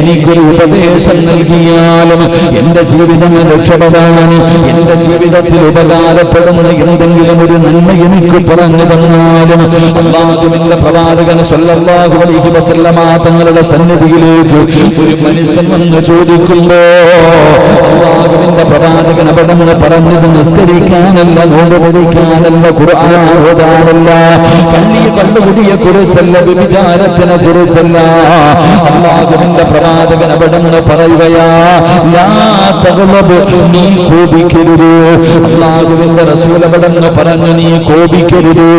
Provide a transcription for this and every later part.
എനിക്കൊരു ഉപദേശം നൽകിയാലും, എന്റെ ജീവിതം രക്ഷപ്പെടാൻ, എന്റെ ജീവിതത്തിൽ ഉപകാരപ്പെടുന്ന എന്തെങ്കിലും ഒരു നന്മ എനിക്ക് പറഞ്ഞു തന്നാലും, അല്ലാഹുവിന്റെ പ്രവാചകൻ സ്വല്ലല്ലാഹു അലൈഹി വസല്ലമ തങ്ങളുടെ സന്നിധിയിലേക്ക് ഒരു മനുഷ്യൻ വന്ന് ചോദിക്കുമ്പോ അല്ലാഹുവിന്റെ പ്രവാചകൻ അവിടെ പറഞ്ഞത് നിസ്കരിക്കാനല്ല, നോമ്പ് പിടിക്കാനല്ല, ഖുർആൻ ഓതാനല്ല, കള്ളുകുടിയെ കുറിച്ചല്ല, വ്യഭിചാരത്തിനെ കുറിച്ചല്ല. അല്ലാഹുവിന്റെ പ്രവാചകൻ അവിടെ പറയുകയാ, ലാ തഗ്ളബ്, നീ കോപിക്കരുത്. അല്ലാഹുവിന്റെ റസൂൽ അവിടെ പറഞ്ഞു, നീ കോപിക്കരുത്.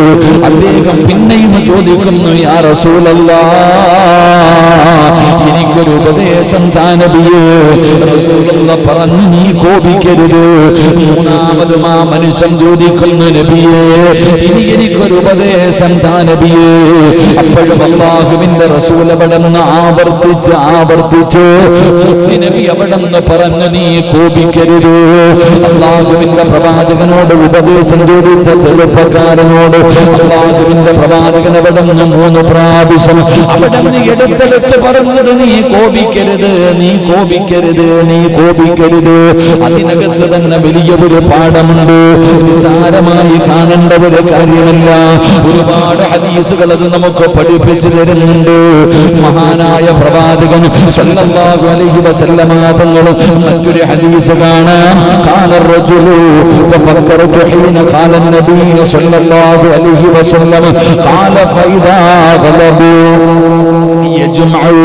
അദ്ദേഹം പിന്നെയും ചോദിക്കുന്നു, യാ റസൂലല്ലാഹ്, എനിക്കൊരു ഉപദേശം താ നബിയേ. റസൂലുള്ള പറഞ്ഞു, നീ കോപിക്കരുത്. മൂന്നാമതും ആ മനുഷ്യൻ ചോദിക്കുന്നു, നബിയേ, ഇനി എനിക്കൊരു ഉപദേശം താ നബിയേ. അപ്പോഴും അല്ലാഹുവിന്റെ റസൂൽ അവിടെ ആവർത്തിച്ചു നബി അവിടെ പറഞ്ഞു, നീ കോപിക്കരുത്. അല്ലാഹുവിന്റെ പ്രവാചകനോട് ഉപദേശം ചോദിച്ച ചെറുപ്പക്കാരനോട് അല്ലാഹുവിന്റെ പ്രവാചകൻ അവിടെ 3 പ്രാവശ്യം അവിടെ എടുത്തെടുത്ത് പറഞ്ഞത്, നീ കോപിക്കരുത്, നീ കോപിക്കരുത്, നീ കോപിക്കരുത്. അതിനകത്ത് തന്നെ വലിയ ഒരു പാഠമുണ്ട്. നിസാരമായി കാണേണ്ട ഒരു കാര്യമല്ല. ഒരുപാട് ഹദീസുകൾ അത് നമുക്ക് പഠിപ്പിച്ചു തരുന്നുണ്ട്. മഹാനായ പ്രവാചകൻ സല്ലല്ലാഹു അലൈഹി വസല്ലമ തങ്ങൾ മറ്റൊരു ഹദീസ് കാണാം. ഖാല റജുലു ഫഫക്കറതു ഹീന ഖാല നബി സല്ലല്ലാഹു അലൈഹി വസല്ലം ഖാല ഫൈദാ ഗലബു യജ്മഉ.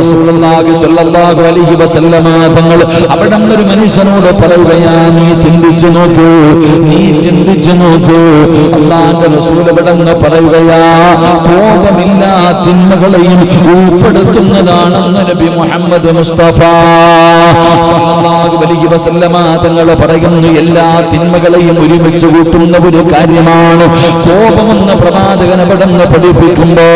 റസൂലുള്ളാഹി സ്വല്ലല്ലാഹു അലൈഹി വസല്ലമ തങ്ങൾ അവിടെ ഒരു മനുഷ്യനോട് പറയുകയാ, നീ ചിന്തിച്ചു നോക്കൂ, നീ ചിന്തിച്ചു നോക്കൂ. അല്ലാഹുവിന്റെ റസൂൽ അവിടെ പറയുകയാ, കോപമില്ലാ തിന്മകളെയും ഉൾപ്പെടുത്തുന്നതാണെന്ന് നബി മുഹമ്മദ് മുസ്തഫ സ്വല്ലല്ലാഹു അലൈഹി വസല്ലമ തങ്ങൾ പറയുന്നു. എല്ലാ തിന്മകളെയും ഒരുമിച്ച് കൂട്ടുന്ന ഒരു കാര്യമാണ് കോപമെന്ന് പ്രവാചകൻ അവിടെ പഠിപ്പിക്കുമ്പോ,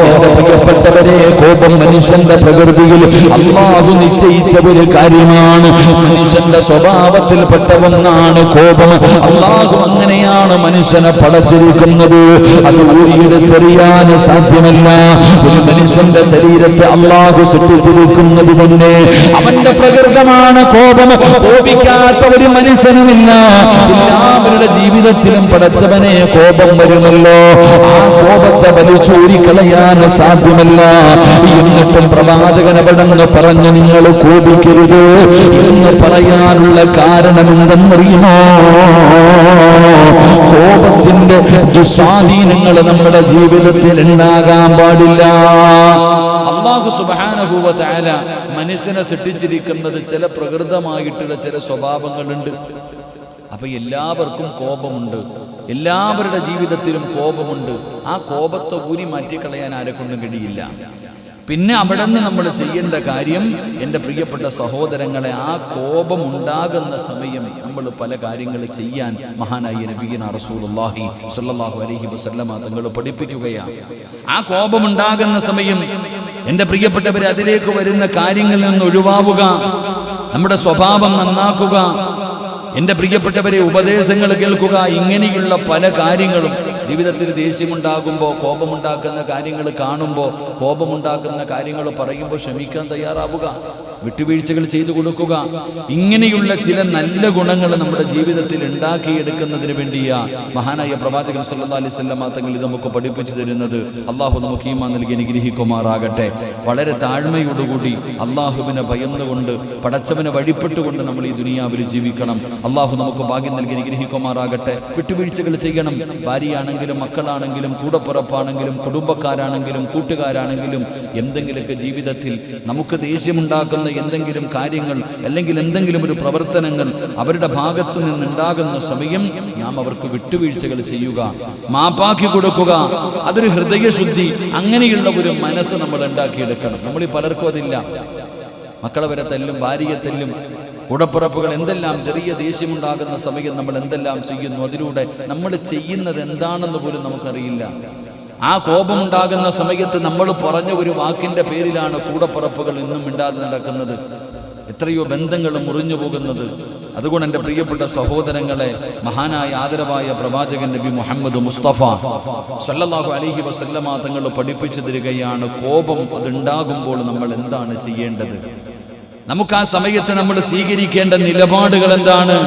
എന്റെ പ്രിയപ്പെട്ടവരെ, കോപം മനുഷ്യന്റെ പ്രകൃതിയിൽ അല്ലാഹു നിശ്ചയിച്ച ഒരു കാര്യമാണ്. മനുഷ്യന്റെ സ്വഭാവത്തിൽപ്പെട്ട ഒന്നാണ് കോപം. അല്ലാഹു അങ്ങനെയാണ് മനുഷ്യനെ പടച്ചിരിക്കുന്നത്. അത് ഊരിയെടുത്തെറിയാൻ സാധ്യമല്ല. ഒരു മനുഷ്യന്റെ ശരീരത്തെ അല്ലാഹു സൃഷ്ടിച്ചിരിക്കുന്നത് തന്നെ അവന്റെ പ്രകൃതമാണ് കോപം. കോപിക്കാത്ത ഒരു മനുഷ്യനുമില്ല. എല്ലാവരുടെ ജീവിതത്തിലും പടച്ചവനെ കോപം വരുമല്ലോ. ആ കോപത്തെ വലിച്ചൂരിക്കളയാൻ സാധ്യമല്ല. എന്നിട്ടും പ്രവാചകൻ അവിടെ പറഞ്ഞു, നിങ്ങൾ കോപിക്കരുത് എന്ന് പറയാനുള്ള കാരണം എന്തെന്നറിയുമോ? കോപത്തിന്റെ ദുസ്വാധീനങ്ങൾ നമ്മുടെ ജീവിതത്തിൽ ഉണ്ടാകാൻ പാടില്ല. അല്ലാഹു സുബ്ഹാനഹു വ തആല മനുഷ്യനെ സൃഷ്ടിച്ചിരിക്കുന്നത് ചില പ്രകൃതമായിട്ടുള്ള ചില സ്വഭാവങ്ങളുണ്ട്. അപ്പൊ എല്ലാവർക്കും കോപമുണ്ട്, എല്ലാവരുടെ ജീവിതത്തിലും കോപമുണ്ട്. ആ കോപത്തെ ഊരി മാറ്റിക്കളയാൻ ആരെക്കൊണ്ടും കഴിയില്ല. പിന്നെ അവിടെ നിന്ന് നമ്മൾ ചെയ്യേണ്ട കാര്യം, എൻ്റെ പ്രിയപ്പെട്ട സഹോദരങ്ങളെ, ആ കോപം ഉണ്ടാകുന്ന സമയം നമ്മൾ പല കാര്യങ്ങൾ ചെയ്യാൻ മഹാനായ നബിയുനാ റസൂലുള്ളാഹി സ്വല്ലല്ലാഹു അലൈഹി വസല്ലമ തങ്ങൾ പഠിപ്പിക്കുകയാണ്. ആ കോപമുണ്ടാകുന്ന സമയം എൻ്റെ പ്രിയപ്പെട്ടവരെ, അതിലേക്ക് വരുന്ന കാര്യങ്ങളിൽ നിന്ന് ഒഴിവാവുക, നമ്മുടെ സ്വഭാവം നന്നാക്കുക. എൻ്റെ പ്രിയപ്പെട്ടവരെ, ഉപദേശങ്ങൾ കേൾക്കുക. ഇങ്ങനെയുള്ള പല കാര്യങ്ങളും ജീവിതത്തിൽ ദേഷ്യമുണ്ടാകുമ്പോൾ, കോപമുണ്ടാക്കുന്ന കാര്യങ്ങൾ കാണുമ്പോൾ, കോപമുണ്ടാക്കുന്ന കാര്യങ്ങൾ പറയുമ്പോൾ ക്ഷമിക്കാൻ തയ്യാറാവുക, വിട്ടുവീഴ്ചകൾ ചെയ്തു കൊടുക്കുക. ഇങ്ങനെയുള്ള ചില നല്ല ഗുണങ്ങൾ നമ്മുടെ ജീവിതത്തിൽ ഉണ്ടാക്കിയെടുക്കുന്നതിന് വേണ്ടിയാ മഹാനായ പ്രവാചകൻ സല്ലല്ലാഹു അലൈഹി വസല്ലം തങ്ങൾ ഇത് നമുക്ക് പഠിപ്പിച്ചു തരുന്നത്. അള്ളാഹു നമുക്ക് ഈമാൻ നൽകി അനുഗ്രഹിക്കുമാറാകട്ടെ. വളരെ താഴ്മയോടുകൂടി അള്ളാഹുവിനെ ഭയന്നുകൊണ്ട്, പടച്ചവനെ വഴിപ്പെട്ടുകൊണ്ട് നമ്മൾ ഈ ദുനിയാവിൽ ജീവിക്കണം. അള്ളാഹു നമുക്ക് ഭാഗ്യം നൽകി അനുഗ്രഹിക്കുമാറാകട്ടെ. വിട്ടുവീഴ്ചകൾ ചെയ്യണം. ഭാര്യയാണെങ്കിലും, മക്കളാണെങ്കിലും, കൂടപ്പുറപ്പാണെങ്കിലും, കുടുംബക്കാരാണെങ്കിലും, കൂട്ടുകാരാണെങ്കിലും, എന്തെങ്കിലുമൊക്കെ ജീവിതത്തിൽ നമുക്ക് ദേഷ്യമുണ്ടാക്കുന്ന എന്തെങ്കിലും കാര്യങ്ങൾ അല്ലെങ്കിൽ എന്തെങ്കിലും ഒരു പ്രവർത്തനങ്ങൾ അവരുടെ ഭാഗത്ത് നിന്നുണ്ടാകുന്ന സമയം നാം അവർക്ക് വിട്ടുവീഴ്ചകൾ ചെയ്യുക, മാപ്പാക്കി കൊടുക്കുക. അതൊരു ഹൃദയശുദ്ധി, അങ്ങനെയുള്ള ഒരു മനസ്സ് നമ്മൾ ഉണ്ടാക്കിയെടുക്കണം. നമ്മൾ പലർക്കും അതില്ല. മക്കളെ വരെ തല്ലും, ഭാര്യയെ തല്ലും, കൂടപ്പുറപ്പുകൾ എന്തെല്ലാം ചെറിയ ദേഷ്യമുണ്ടാകുന്ന സമയം നമ്മൾ എന്തെല്ലാം ചെയ്യുന്നു. അതിലൂടെ നമ്മൾ ചെയ്യുന്നത് എന്താണെന്ന് പോലും നമുക്കറിയില്ല. ആ കോപമുണ്ടാകുന്ന സമയത്ത് നമ്മൾ പറഞ്ഞ ഒരു വാക്കിന്റെ പേരിലാണ് കൂടപ്പുറപ്പുകൾ ഇന്നും മിണ്ടാതെ നടക്കുന്നത്. എത്രയോ ബന്ധങ്ങൾ മുറിഞ്ഞു പോകുന്നത്. അതുകൊണ്ട് എൻ്റെ പ്രിയപ്പെട്ട സഹോദരങ്ങളെ, മഹാനായ ആദരവായ പ്രവാചകൻ നബി മുഹമ്മദ് മുസ്തഫ സല്ലല്ലാഹു അലൈഹി വസല്ലമ തങ്ങൾ പഠിപ്പിച്ചു തരികയാണ്, കോപം അതുണ്ടാകുമ്പോൾ നമ്മൾ എന്താണ് ചെയ്യേണ്ടത്, നമുക്ക് ആ സമയത്ത് നമ്മൾ സ്വീകരിക്കേണ്ട നിലപാടുകൾ എന്താണ്.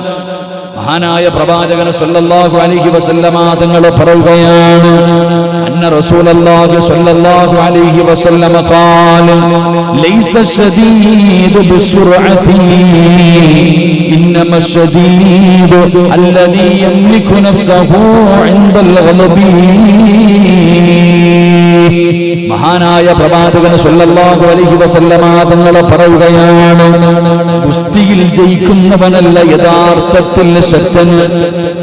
മഹാനായ പ്രവാചകൻ സല്ലല്ലാഹു അലൈഹി വസല്ലമ തങ്ങൾ പറയുകയാണ്, അന്ന റസൂലുള്ളാഹി സല്ലല്ലാഹു അലൈഹി വസല്ലമ ഖാല ലൈസ ശദീദു ബിസുർഅതി ഇന്നമ ശദീദു അല്ലദീ യംലികു നഫ്സഹു ഇൻദൽ ഗളബി. മഹാനായ പ്രവാചകൻ സല്ലല്ലാഹു അലൈഹി വസല്ലമ തങ്ങൾ പറയുകയാണ്, ഗുസ്തിയിൽ ജയിക്കുന്നവനല്ല യഥാർത്ഥത്തിൽ ശക്തന്.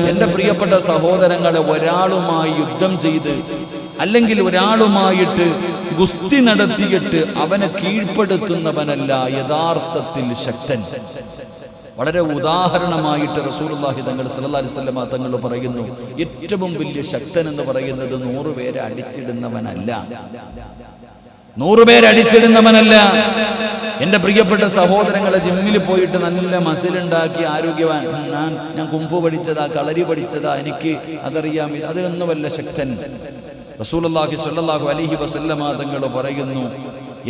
എൻ്റെ പ്രിയപ്പെട്ട സഹോദരങ്ങളെ, ഒരാളുമായി യുദ്ധം ചെയ്ത് അല്ലെങ്കിൽ ഒരാളുമായിട്ട് ഗുസ്തി നടത്തിയിട്ട് അവനെ കീഴ്പ്പെടുത്തുന്നവനല്ല യഥാർത്ഥത്തിൽ ശക്തൻ. വളരെ ഉദാഹരണമായിട്ട് റസൂലുള്ളാഹി തങ്ങൾ സല്ലല്ലാഹു അലൈഹി വസല്ലമ തങ്ങൾ പറയുന്നു, ഏറ്റവും വലിയ ശക്തൻ എന്ന് പറയുന്നത് 100 പേരെ അടിച്ചിടുന്നവനല്ല, 100 പേരെ അടിച്ചിടുന്നവനല്ല. എൻ്റെ പ്രിയപ്പെട്ട സഹോദരങ്ങളെ, ജിമ്മിൽ പോയിട്ട് നല്ല മസിലുണ്ടാക്കി ആരോഗ്യവാൻ, ഞാൻ കുംഫു പഠിച്ചതാ, കളരി പഠിച്ചതാ, എനിക്ക് അതറിയാം, അതിനൊന്നുമല്ല ശക്തൻ. റസൂലുള്ളാഹി സ്വല്ലല്ലാഹു അലൈഹി വസല്ലമ തങ്ങൾ പറയുന്നു,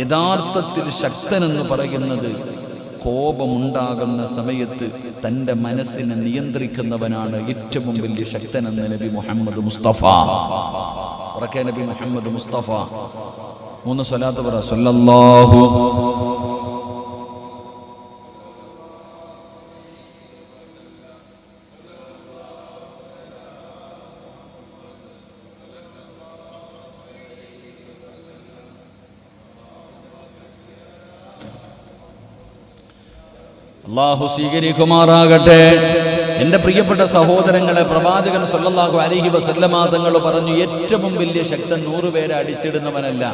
യഥാർത്ഥത്തിൽ ശക്തൻ എന്ന് പറയുന്നത് കോപമുണ്ടാകുന്ന സമയത്ത് തൻ്റെ മനസ്സിനെ നിയന്ത്രിക്കുന്നവനാണ് ഏറ്റവും വലിയ ശക്തനെന്ന് നബി മുഹമ്മദ് മുസ്തഫ. ഉറക്കെ നബി മുഹമ്മദ് മുസ്തഫ. 3 സ്വലാത്ത് പറ. സല്ലല്ലാഹു അല്ലാഹു സ്വീകരിക്കുമാറാകട്ടെ. എൻ്റെ പ്രിയപ്പെട്ട സഹോദരങ്ങളെ, പ്രവാചകൻ സല്ലല്ലാഹു അലൈഹി വസല്ലമ തങ്ങൾ പറഞ്ഞു, ഏറ്റവും വലിയ ശക്തൻ 100 പേരെ അടിച്ചിടുന്നവനല്ല,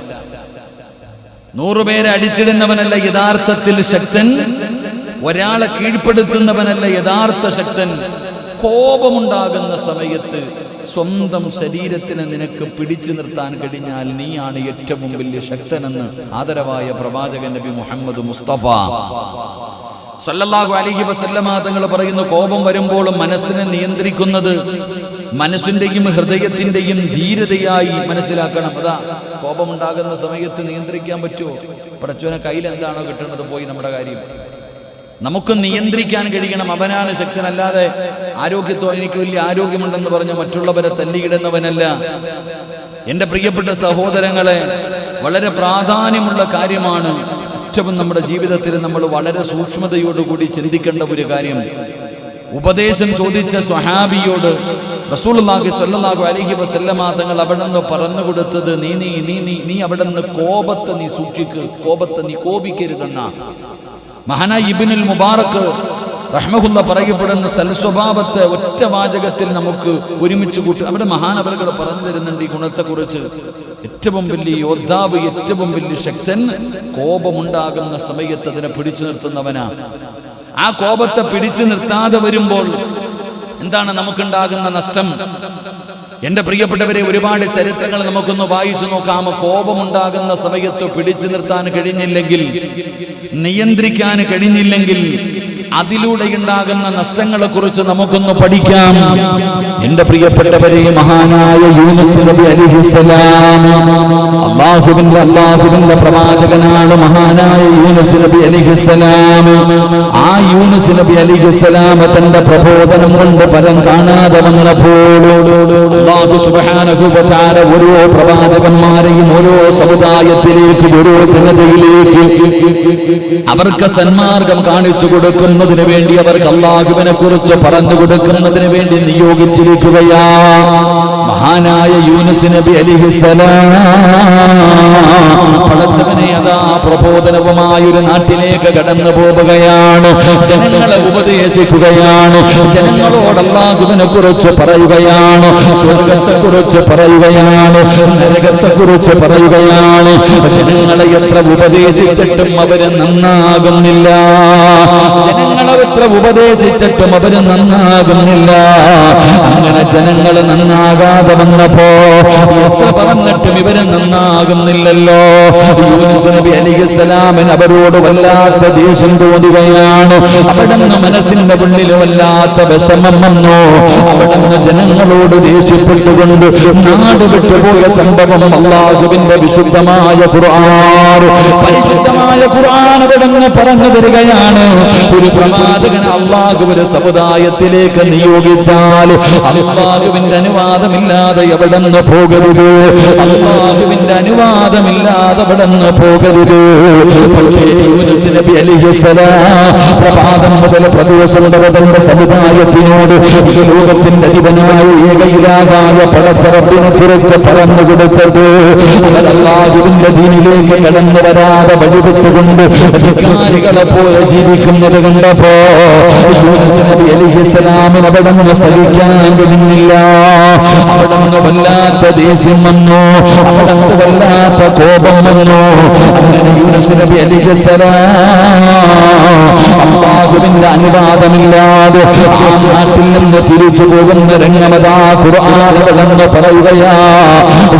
100 പേരെ അടിച്ചിടുന്നവനല്ല യഥാർത്ഥത്തിൽ ശക്തൻ, ഒരാളെ കീഴ്പ്പെടുത്തുന്നവനല്ല യഥാർത്ഥ ശക്തൻ. കോപമുണ്ടാകുന്ന സമയത്ത് സ്വന്തം ശരീരത്തിനെ നിനക്ക് പിടിച്ചു നിർത്താൻ കഴിഞ്ഞാൽ നീയാണ് ഏറ്റവും വലിയ ശക്തനെന്ന് ആദരവായ പ്രവാചകൻ നബി മുഹമ്മദ് മുസ്തഫ സല്ലല്ലാഹു അലൈഹി വസല്ലമ തങ്ങൾ പറയുന്നു, കോപം വരുമ്പോൾ മനസ്സിനെ നിയന്ത്രിക്കുന്നത് മനസ്സിന്റെയും ഹൃദയത്തിന്റെയും ധീരതയായി മനസ്സിലാക്കണം. അതാ കോപമുണ്ടാകുന്ന സമയത്ത് നിയന്ത്രിക്കാൻ പറ്റുമോ? പടച്ചോനെ കയ്യിൽ എന്താണോ കിട്ടുന്നത് പോയി നമ്മുടെ കാര്യം. നമുക്ക് നിയന്ത്രിക്കാൻ കഴിയണം. അവനാണ് ശക്തനല്ലാതെ ആരോഗ്യത്തോ എനിക്ക് വലിയ ആരോഗ്യമുണ്ടെന്ന് പറഞ്ഞ് മറ്റുള്ളവരെ തല്ലിയിടുന്നവനല്ല. എൻ്റെ പ്രിയപ്പെട്ട സഹോദരങ്ങളെ, വളരെ പ്രാധാന്യമുള്ള കാര്യമാണ്. ഏറ്റവും നമ്മുടെ ജീവിതത്തിൽ നമ്മൾ വളരെ സൂക്ഷ്മതയോടുകൂടി ചിന്തിക്കേണ്ട ഒരു കാര്യം. ഉപദേശം ചോദിച്ച സ്വഹാബിയോട് റസൂലുള്ളാഹി സ്വല്ലല്ലാഹു അലൈഹി വസല്ലമ തങ്ങൾ അവിടെ നിന്ന് പറഞ്ഞു കൊടുത്തത്, നീ അവിടെ നിന്ന് കോപത്തെ നീ സൂക്ഷിക്ക്, കോപത്തെ നീ കോപിക്കരുതെന്ന. മഹാനായ ഇബ്നുൽ മുബാറക് റഹ്മഹുല്ല പറയപ്പെടുന്ന സൽസ്വഭാവത്തെ ഒറ്റ വാചകത്തിൽ നമുക്ക് ഒരുമിച്ച് കൂട്ടി അവിടെ മഹാനവറുകൾ പറഞ്ഞു തരുന്നുണ്ട് ഈ ഗുണത്തെക്കുറിച്ച്. ഏറ്റവും വലിയ യോദ്ധാവ്, ഏറ്റവും വലിയ ശക്തൻ കോപമുണ്ടാകുന്ന സമയത്ത് അതിനെ പിടിച്ചു നിർത്തുന്നവനാ. ആ കോപത്തെ പിടിച്ചു നിർത്താതെ വരുമ്പോൾ എന്താണ് നമുക്കുണ്ടാകുന്ന നഷ്ടം? എൻ്റെ പ്രിയപ്പെട്ടവരെ, ഒരുപാട് ചരിത്രങ്ങൾ നമുക്കൊന്ന് വായിച്ചു നോക്കാം. കോപമുണ്ടാകുന്ന സമയത്ത് പിടിച്ചു നിർത്താൻ കഴിഞ്ഞില്ലെങ്കിൽ, നിയന്ത്രിക്കാൻ കഴിഞ്ഞില്ലെങ്കിൽ അതിലൂടെ ഉണ്ടാകുന്ന നഷ്ടങ്ങളെ കുറിച്ച് നമുക്കൊന്ന് പഠിക്കാം. എൻ്റെ പ്രിയപ്പെട്ടവരെ, മഹാനായ യൂനുസ് നബി അലൈഹിസ്സലാം, അല്ലാഹുവിന്റെ പ്രവാചകനാണ് മഹാനായ യൂനുസ് നബി അലൈഹിസ്സലാം. ആ യൂനുസ് നബി അലൈഹിസ്സലാം തന്റെ പ്രബോധനം കൊണ്ട് ഫലം കാണാതെ വന്നപ്പോൾ അല്ലാഹു സുബ്ഹാനഹു വ തആല ഓരോ പ്രവാചകന്മാരെയും ഓരോ സമുദായത്തിലേക്ക്, ഓരോ ജനതയിലേക്ക് അവർക്ക് സന്മാർഗം കാണിച്ചു കൊടുക്കുന്നതിന് വേണ്ടി, അവർക്ക് അല്ലാഹുവിനെ കുറിച്ച് പറഞ്ഞു കൊടുക്കുന്നതിന് വേണ്ടി നിയോഗിച്ചിരിക്കുകയാ. മഹാനായ യൂനുസ് നബി അലൈഹിസ്സലാം പടച്ചവനെ അതാ പ്രബോധനവുമായൊരു നാട്ടിലേക്ക് കടന്നു പോവുകയാണ്. ജനങ്ങളെ ഉപദേശിക്കുകയാണ്, ജനങ്ങളോട് അല്ലാഹുവിനെ കുറിച്ച് പറയുകയാണ്, സ്വർഗത്തെ കുറിച്ച് പറയുകയാണ്, നരകത്തെ കുറിച്ച് പറയുകയാണ്. ജനങ്ങളെ എത്ര ഉപദേശിച്ചിട്ടും അവര് നന്നാകുന്നില്ല, ജനങ്ങളെ എത്ര ഉപദേശിച്ചിട്ടും അവര് നന്നാകുന്നില്ല. അങ്ങനെ ജനങ്ങൾ നന്നാകാതെ വന്നപ്പോ എത്ര പറഞ്ഞിട്ടും ഇവര് നന്നാകുന്നില്ലല്ലോ. യൂനുസ് നബി അലൈഹിസ്സലാമിന് അവരോട് വല്ലാത്ത ദേഷ്യം തോന്നുകയാണ്. അവിടുന്ന് മനസ്സിന്റെ ഉള്ളിൽ വല്ലാത്ത വിഷമം വന്നു. അവിടുന്ന് ജനങ്ങളോട് ദേഷ്യപ്പെട്ടുകൊണ്ട് നാട് വിട്ടുപോയ സംഭവം അല്ലാഹുവിന്റെ വിശുദ്ധമായ ഖുർആൻ, പരിശുദ്ധമായ ഖുർആൻ അവിടുന്ന് പറഞ്ഞു തരികയാണ്. ഒരു പ്രവാചകനെ അല്ലാഹു ഒരു സമുദായത്തിലേക്ക് നിയോഗിച്ചാൽ അല്ലാഹുവിന്റെ അനുവാദമില്ലാതെ എവിടെന്ന് പോകരുത്, അല്ലാഹുവിന്റെ അനുവാദമില്ലാതെ എവിടെന്ന് പോകരുത്. പക്ഷേ യൂനുസ് നബി അലൈഹിസ്സലാം പ്രഭാതം മുതൽ പ്രദോഷം വരെ തന്റെ സമുദായത്തിനോട് ഈ ലോകത്തിന്റെ അധിപനായ ഏകയിലാകായ പടച്ചറപ്പിനെ കുറിച്ച് പറഞ്ഞു കൊടുത്തത് അവർ അല്ലാഹുവിന്റെ ദീനിലേക്ക് കടന്നു വരാതെ വഴിവിട്ടുകൊണ്ട് അധികാരികളെ പോലെ ജീവിക്കുന്നത് കണ്ടപ്പോ യൂനുസ് നബി അലൈഹിസ്സലാമിന് അവിടുന്ന് സഹിക്കാൻ കഴിഞ്ഞില്ല. അവിടുന്ന് വല്ലാത്ത ദേഷ്യം വന്നു, അവിടുന്ന് വല്ലാത്ത കോപം വന്നു. അങ്ങനെ യൂനുസ് നബി അലൈഹിസ്സലാം അല്ലാഹുവിന്റെ അനുവാദമില്ലാതെ ആ നാട്ടിൽ നിന്ന് തിരിച്ചു പോകുന്ന രംഗമതാ ഖുർആൻ അവിടുന്ന് പറയുകയാ.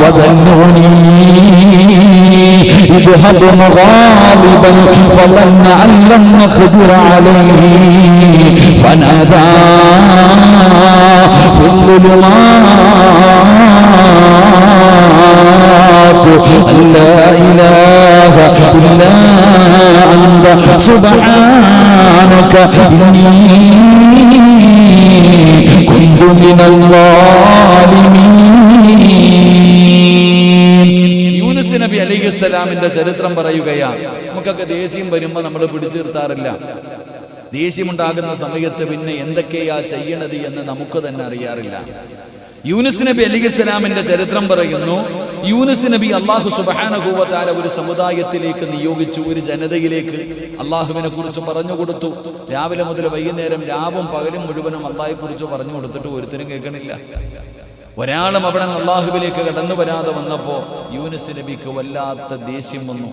വദന്നൂനി ഇദ്ഹബ മുഗാലിബൻ ഫظن أن لن نقدر عليه فنادى في الظلمات أن لا إله إلا أنت سبحانك إني كنت من الظالمين. യൂനുസ് നബി അലൈഹിസ്സലാമിന്റെ ചരിത്രം പറയുകയാണ്. നമുക്കൊക്കെ ദേഷ്യം വരുമ്പോൾ നമ്മൾ പിടിച്ചു നിർത്താറില്ല. ദേഷ്യമുണ്ടാകുന്ന സമയത്ത് പിന്നെ എന്തൊക്കെയാ ചെയ്യണത് എന്ന് നമുക്ക് തന്നെ അറിയാറില്ല. യൂനുസ് നബി അലൈഹിസ്സലാമിന്റെ ചരിത്രം പറയുന്നു. യൂനുസ് നബി അല്ലാഹു സുബ്ഹാനഹു വ തആല ഒരു സമുദായത്തിലേക്ക് നിയോഗിച്ചു, ഒരു ജനതയിലേക്ക് അല്ലാഹുവിനെ കുറിച്ച് പറഞ്ഞു കൊടുത്തു. രാവിലെ മുതൽ വൈകുന്നേരം രാവും പകലും മുഴുവനും അല്ലാഹയെ കുറിച്ച് പറഞ്ഞു കൊടുത്തിട്ട് ഒരുത്തരും കേൾക്കണില്ല. ഒരാളും അവിടെ അല്ലാഹുവിലേക്ക് കടന്നു വരാതെ വന്നപ്പോ യൂനുസ് നബിക്ക് വല്ലാത്ത ദേഷ്യം വന്നു,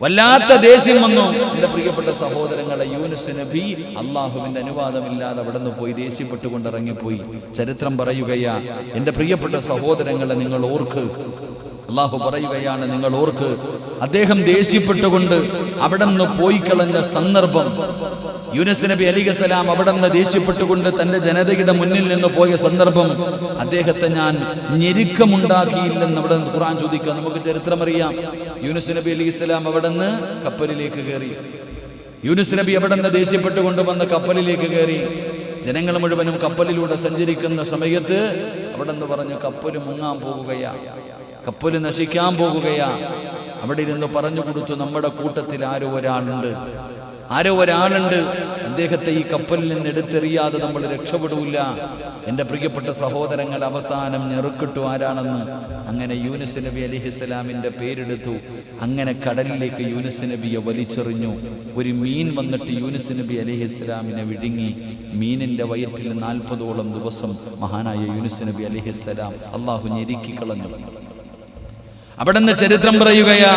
വല്ലാത്ത ദേഷ്യം വന്നു. എന്റെ പ്രിയപ്പെട്ട സഹോദരങ്ങളെ, യൂനുസ് നബി അല്ലാഹുവിന്റെ അനുവാദമില്ലാതെ അവിടെ നിന്ന് പോയി ദേഷ്യപ്പെട്ടുകൊണ്ട് ഇറങ്ങിപ്പോയി. ചരിത്രം പറയുകയാ, എന്റെ പ്രിയപ്പെട്ട സഹോദരങ്ങളെ, നിങ്ങൾ ഓർക്ക്, അല്ലാഹു പറയുകയാണ്, നിങ്ങൾ ഓർക്ക്, അദ്ദേഹം ദേഷ്യപ്പെട്ടുകൊണ്ട് അവിടെ നിന്ന് പോയി കളഞ്ഞ സന്ദർഭം. യൂനുസ് നബി അലൈഹിസ്സലാം അവിടെ നിന്ന് ദേഷ്യപ്പെട്ടുകൊണ്ട് തന്റെ ജനതയുടെ മുന്നിൽ നിന്ന് പോയ സന്ദർഭം, അദ്ദേഹത്തെ ഞാൻ ഞെരുക്കമുണ്ടാക്കിയില്ലെന്ന് അവിടെ നിന്ന് ഖുർആൻ ചോദിക്കുക. നമുക്ക് ചരിത്രമറിയാം. യൂനുസ് നബി അലൈഹിസ്സലാം അവിടെ നിന്ന് കപ്പലിലേക്ക് കയറി. യൂനുസ് നബി അവിടെ നിന്ന് ദേഷ്യപ്പെട്ടുകൊണ്ട് വന്ന് കപ്പലിലേക്ക് കയറി. ജനങ്ങൾ മുഴുവനും കപ്പലിലൂടെ സഞ്ചരിക്കുന്ന സമയത്ത് അവിടെ നിന്ന് പറഞ്ഞു, കപ്പല് മുങ്ങാൻ പോകുകയാ, കപ്പല് നശിക്കാൻ പോകുകയാ. അവിടെ ഇരുന്ന് പറഞ്ഞു കൊടുത്തു, നമ്മുടെ കൂട്ടത്തിൽ ആരോ ഒരാളുണ്ട്, അദ്ദേഹത്തെ ഈ കപ്പലിൽ നിന്ന് എടുത്തെറിയാതെ നമ്മൾ രക്ഷപ്പെടൂല. എൻ്റെ പ്രിയപ്പെട്ട സഹോദരങ്ങൾ, അവസാനം ഞെറുക്കിട്ടു ആരാണെന്ന്. അങ്ങനെ യൂനുസ് നബി അലൈഹിസ്സലാമിൻ്റെ പേരെടുത്തു. അങ്ങനെ കടലിലേക്ക് യൂനുസ് നബിയെ വലിച്ചെറിഞ്ഞു. ഒരു മീൻ വന്നിട്ട് യൂനുസ് നബി അലൈഹിസ്സലാമിനെ വിഴുങ്ങി. മീനിൻ്റെ വയറ്റിൽ 40ഓളം ദിവസം മഹാനായ യൂനുസ് നബി അലൈഹിസ്സലാം അള്ളാഹു ഞെരുക്കി കളഞ്ഞു. അവിടുന്ന് ചരിത്രം പറയുകയാ,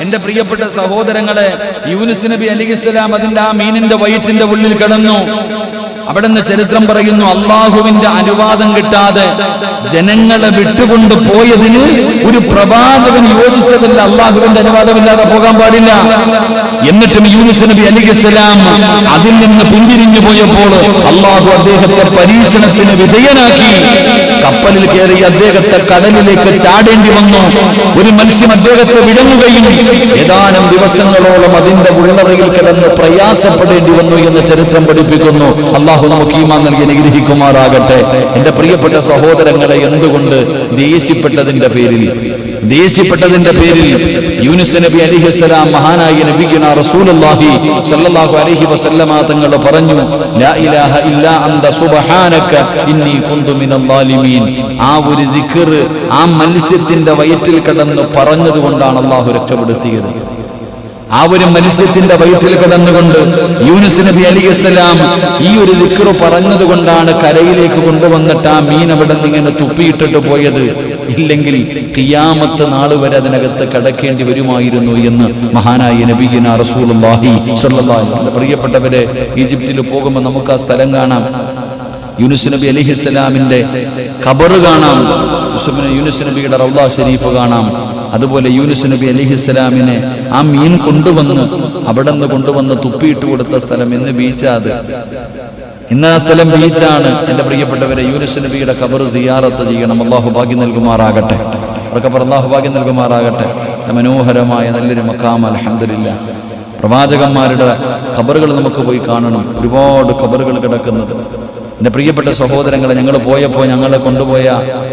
എന്റെ പ്രിയപ്പെട്ട സഹോദരങ്ങളെ, യൂനുസ് നബി അലൈഹിസ്സലാം അതിന്റെ ആ മീനിന്റെ വയറ്റിന്റെ ഉള്ളിൽ കിടന്നു. അവിടുന്ന് ചരിത്രം പറയുന്നു, അള്ളാഹുവിന്റെ അനുവാദം കിട്ടാതെ ജനങ്ങളെ വിട്ടുകൊണ്ട് പോയതിന് ഒരു പ്രവാചകൻ യോജിച്ചതല്ല. അള്ളാഹുവിന്റെ അനുവാദമില്ലാതെ പോകാൻ പാടില്ല. എന്നിട്ടും യൂനുസ് നബി അലൈഹിസ്സലാം അതിൽ നിന്ന് പിന്തിരിഞ്ഞു പോയപ്പോൾ അള്ളാഹു അദ്ദേഹത്തെ പരീക്ഷണത്തിന് വിധേയനാക്കി. കപ്പലിൽ കയറി അദ്ദേഹത്തെ കടലിലേക്ക് ചാടേണ്ടി വന്നു. ഒരു മത്സ്യം അദ്ദേഹത്തെ വിഴുങ്ങുകയും ഏതാനും ദിവസങ്ങളോളം അതിന്റെ ഉള്ളറയിൽ കിടന്ന് പ്രയാസപ്പെടേണ്ടി വന്നു എന്ന് ചരിത്രം പഠിപ്പിക്കുന്നു. അള്ളാഹു നമുക്ക് ഈമാൻ നൽകി അനുഗ്രഹിക്കുമാറാകട്ടെ. എന്റെ പ്രിയപ്പെട്ട സഹോദരങ്ങളെ, എന്തുകൊണ്ട് ദേഷ്യപ്പെട്ടതിന്റെ പേരിൽ യൂനുസ് നബി അലൈഹിസ്സലാം മഹാനായ നബിയുനാ റസൂലുള്ളാഹി സ്വല്ലല്ലാഹു അലൈഹി വസല്ലമ തങ്ങൾ പറഞ്ഞു, ലാ ഇലാഹ ഇല്ലാ അന്ത സുബ്ഹാനക ഇന്നി കുന്തു മിനൽ ളാലിമീൻ. ആ ഒരു ദിക്ർ ആ മത്സ്യത്തിന്റെ വയറ്റിൽ കിടന്ന് പറഞ്ഞതുകൊണ്ടാണ് അല്ലാഹു രക്ഷപ്പെടുത്തിയത്. ആ ഒരു മത്സ്യത്തിന്റെ വയറ്റിൽ കിടന്നുകൊണ്ട് യൂനുസ് നബി അലൈഹിസ്സലാം ഈ ഒരു ദിക്ർ പറഞ്ഞതുകൊണ്ടാണ് കരയിലേക്ക് കൊണ്ടുവന്നിട്ട് ആ മീൻ അവിടെ നിന്ന് ഇങ്ങനെ തുപ്പിയിട്ടിട്ട് പോയത്. ഇല്ലെങ്കിൽ ഖിയാമത്ത് നാൾ വരെ അതിനകത്ത് കടക്കേണ്ടി വരുമായിരുന്നു എന്ന് മഹാനായ നബിയുനാ റസൂലുള്ളാഹി സ്വല്ലല്ലാഹു അലൈഹി വസല്ലം. പ്രിയപ്പെട്ടവരെ, ഈജിപ്തിൽ പോകുമ്പോൾ നമുക്ക് ആ സ്ഥലം കാണാം. യൂനുസ് നബി അലൈഹിസ്സലാമിന്റെ ഖബർ കാണാം, യൂനുസ് നബിയുടെ റൗള ഷരീഫ് കാണാം. അതുപോലെ യൂനുസ് നബി അലൈഹിസ്സലാമിനെ ആ മീൻ കൊണ്ടുവന്ന് അവിടെ നിന്ന് കൊണ്ടുവന്ന് തുപ്പിയിട്ട് കൊടുത്ത സ്ഥലം ഇന്ന് ബീച്ചാത്. ഇന്ന് ആ സ്ഥലം ബീച്ചാണ്. എൻ്റെ പ്രിയപ്പെട്ടവരെ, യൂനുസ് നബിയുടെ ഖബർ സിയാറത്ത് ചെയ്യണം. അള്ളാഹു ഭാഗ്യം നൽകുമാറാകട്ടെ. അള്ളാഹു ഭാഗ്യം നൽകുമാറാകട്ടെ. മനോഹരമായ നല്ലൊരു മഖാം. അൽഹംദുലില്ലാ. പ്രവാചകന്മാരുടെ ഖബറുകൾ നമുക്ക് പോയി കാണണം. ഒരുപാട് ഖബറുകൾ കിടക്കുന്നത്. എൻ്റെ പ്രിയപ്പെട്ട സഹോദരങ്ങളെ, ഞങ്ങൾ പോയപ്പോൾ ഞങ്ങളെ കൊണ്ടുപോയ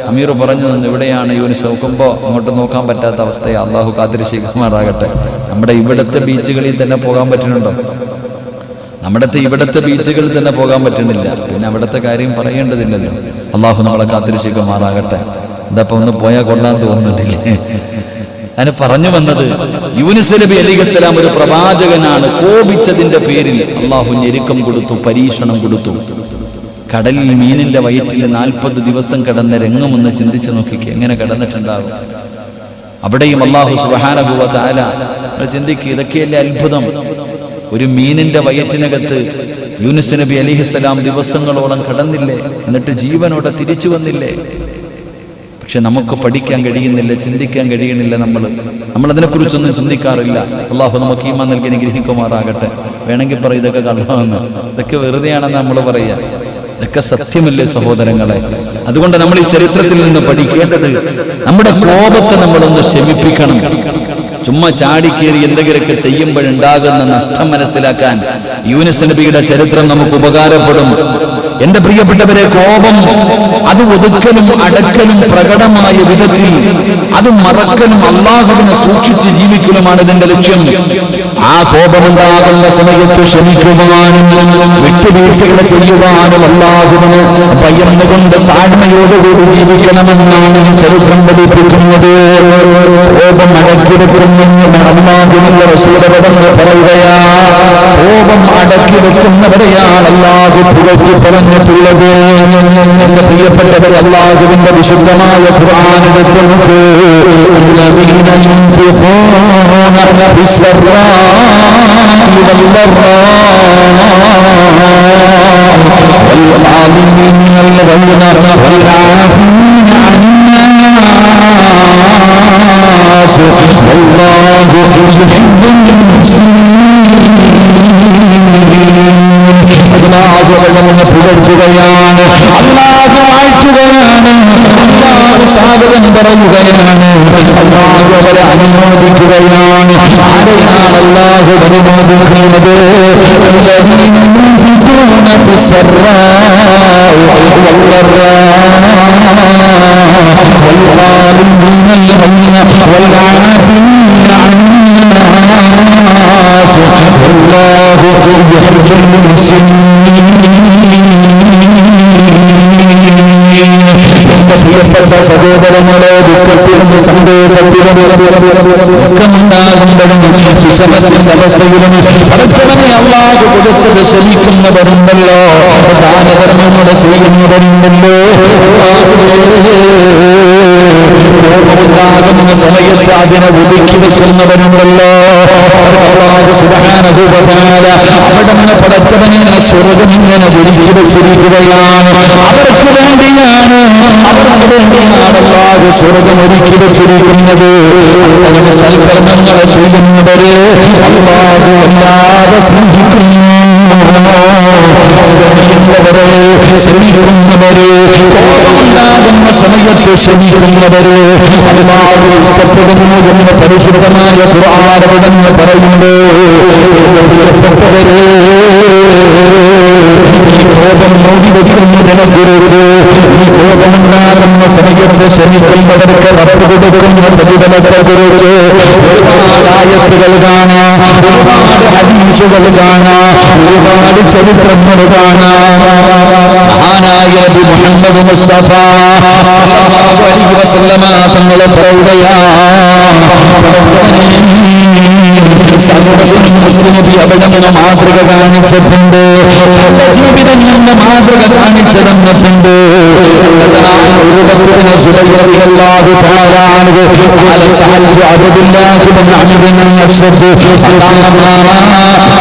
അമീർ പറഞ്ഞു തന്നു, ഇവിടെയാണ് യൂനുസ്. നോക്കുമ്പോൾ അങ്ങോട്ട് നോക്കാൻ പറ്റാത്ത അവസ്ഥയാണ്. അള്ളാഹു കാത്തിരക്ഷിക്കുമാറാകട്ടെ. നമ്മുടെ ഇവിടുത്തെ ബീച്ചുകളിൽ തന്നെ പോകാൻ പറ്റുന്നുണ്ടോ? ഇവിടുത്തെ ബീച്ചുകളിൽ തന്നെ പോകാൻ പറ്റുന്നില്ല. പിന്നെ അവിടുത്തെ കാര്യം പറയേണ്ടതില്ലല്ലോ. അള്ളാഹു നമ്മളെ കാത്തിരക്ഷിക്കുമാറാകട്ടെ. എന്താ ഒന്ന് പോയാൽ കൊള്ളാൻ തോന്നുന്നുണ്ടില്ലേ? അതിന് പറഞ്ഞു വന്നത്, യൂനുസ് നബി അലൈഹിസ്സലാം ഒരു പ്രവാചകനാണ്. കോപിച്ചതിന്റെ പേരിൽ അള്ളാഹു ഞെരുക്കം കൊടുത്തു, പരീക്ഷണം കൊടുത്തു. കടലിൽ മീനിന്റെ വയറ്റിൽ 40 ദിവസം കിടന്ന രംഗമൊന്ന് ചിന്തിച്ചു നോക്കിക്ക്, എങ്ങനെ കിടന്നിട്ടുണ്ടാകും. അവിടെയും അള്ളാഹു സുബ്ഹാനഹു വ തആല ചിന്തിക്ക്, ഇതൊക്കെയല്ലേ അത്ഭുതം. ഒരു മീനിന്റെ വയറ്റിനകത്ത് യൂനുസ് നബി അലൈഹിസ്സലാം ദിവസങ്ങളോളം കിടന്നില്ലേ, എന്നിട്ട് ജീവനോടെ തിരിച്ചു വന്നില്ലേ. പക്ഷെ നമുക്ക് പഠിക്കാൻ കഴിയുന്നില്ല, ചിന്തിക്കാൻ കഴിയുന്നില്ല. നമ്മളതിനെക്കുറിച്ചൊന്നും ചിന്തിക്കാറില്ല. അള്ളാഹു നമുക്ക് ഈമാൻ നൽകി അനുഗ്രഹിക്കുമാറാകട്ടെ. വേണമെങ്കിൽ പറയും ഇതൊക്കെ കള്ളമെന്ന്, ഇതൊക്കെ വെറുതെയാണെന്ന് നമ്മൾ പറയാ. ഇതൊക്കെ സത്യമല്ലേ സഹോദരങ്ങളെ? അതുകൊണ്ട് നമ്മൾ ഈ ചരിത്രത്തിൽ നിന്ന് പഠിക്കേണ്ടത്, നമ്മുടെ കോപത്തെ നമ്മളൊന്ന് ശമിപ്പിക്കണം. ചുമ്മാ ചാടിക്കേറി എന്തെങ്കിലുമൊക്കെ ചെയ്യുമ്പോഴുണ്ടാകുന്ന നഷ്ടം മനസ്സിലാക്കാൻ യൂനുസ് നബിയുടെ ചരിത്രം നമുക്ക് ഉപകാരപ്പെടും. എന്റെ പ്രിയപ്പെട്ടവരെ, കോപം അത് ഒതുക്കലും അടക്കലും പ്രകടമായ വിധത്തിൽ അത് മറക്കലും അള്ളാഹുവിനെ സൂക്ഷിച്ച് ജീവിക്കലുമാണ് ഇതിന്റെ ലക്ഷ്യം. ആ കോപമുണ്ടാകുന്ന സമയത്ത് ക്ഷമിക്കുവാനും വിട്ടുവീഴ്ചകൾ ചെയ്യുവാനും അള്ളാഹുവിന് ഭയന്നുകൊണ്ട് താഴ്മയോടുകൂടി ജീവിക്കണമെന്നാണ് ചരിത്രം പഠിപ്പിക്കുന്നത്. കോപം അടക്കിവെക്കുമെന്ന് അള്ളാഹുവിന്റെ റസൂൽ പറയുകയാ. കോപം അടക്കി വെക്കുന്നവരെയാണ് അള്ളാഹു പുകഴ്ത്തി പറഞ്ഞിട്ടുള്ളത്. എന്റെ പ്രിയപ്പെട്ടവരെ, അള്ളാഹുവിന്റെ വിശുദ്ധമായ ഖുർആൻ എടുത്ത് നോക്കൂ. الذين ينفقون في السراء والضراء والكاظمين الغيظ والعافين عن الناس والله يحب المحسنين. അള്ളാഹുവിനെ പുകഴ്ത്തുകയാണ്, അള്ളാഹു വാഴ്ത്തുകയാണ്, അള്ളാഹു സ്വാഗതം പറയുകയാണ്, അള്ളാഹു അവരെ അനുമോദിക്കുകയാണ്. ആരെയാണ് അള്ളാഹു അനുമോദിക്കുന്നത്? الذين ينفقون في السراء والضراء والكاظمين الغيظ والعافين عن الناس والله يحب المحسنين. എന്റെ പ്രിയപ്പെട്ട സഹോദരങ്ങളെ, ദുഃഖത്തിലും സന്തോഷത്തിലും ദുഃഖമുണ്ടാകുമ്പോഴും വിഷമത്തിന്റെ അവസ്ഥയിലും പടച്ചവനെ അള്ളാഹു കൊടുത്തത് ക്ഷമിക്കുന്നവരുണ്ടല്ലോ, ദാനധർമ്മങ്ങളെ ചെയ്യുന്നവരുണ്ടല്ലോ. കോപമുണ്ടാകുന്ന സമയത്ത് അതിനെ ഒതുക്കി വെക്കുന്നവരുണ്ടല്ലോ. അല്ലാഹു സുബ്ഹാനഹു വ തആല അവിടുന്ന് പടച്ചവനെ സ്വർഗ്ഗം ഇങ്ങനെ ഒരുക്കി വെച്ചിരിക്കുകയാണ്. അവർക്ക് വേണ്ടിയാണ് അല്ലാഹു സ്വർഗ്ഗം ഒരുക്കി വെച്ചിരിക്കുന്നത്. അങ്ങനെ സൽക്കർമ്മങ്ങളെ ചെയ്യുന്നവരെ അല്ലാഹു വല്ലാതെ സ്നേഹിക്കുന്നു. ക്ഷമിക്കുന്നവരെ, കോപമുണ്ടാകുന്ന സമയത്ത് ക്ഷമിക്കുന്നവരെ അല്ലാഹു ഇഷ്ടപ്പെടുന്നു എന്ന് പരിശുദ്ധമായ ഖുർആൻ അവിടുന്ന് പറയുന്നു. പ്രിയപ്പെട്ടവരെ, ഈ കോപം മൂടിവെക്കുന്നതിനെ കുറിച്ച്, ഈ കോപമുണ്ടാകുന്ന സമയത്ത് ക്ഷമിക്കുന്നവർക്ക് റബ്ബ് കൊടുക്കുന്ന പ്രതിഫലത്തെ കുറിച്ച് ഒരുപാട് ആയത്തുകൾ കാണാം, ഒരുപാട് ഹദീസുകൾ കാണാം, ഒരുപാട് ചരിത്രങ്ങൾ കാണാം. മഹാനായ നബി മുഹമ്മദ് മുസ്തഫ സല്ലല്ലാഹു അലൈഹി വസല്ലമ തങ്ങൾ പറയുകയാണ്, മുത്തുനബി അവിടുന്ന് മാതൃക കാണിച്ചിട്ടുണ്ട്, തന്റെ ജീവിതം നിന്ന് മാതൃക കാണിച്ചു തന്നിട്ടുണ്ട്. ഒരുപാട് ഉർവത്ത് ബിൻ സുബൈർ റളിയല്ലാഹു തആല അൻഹു ഖാല സഅൽതു അബ്ദുല്ലാഹി ബിൻ അംർ ബിൻ അസ്വദ്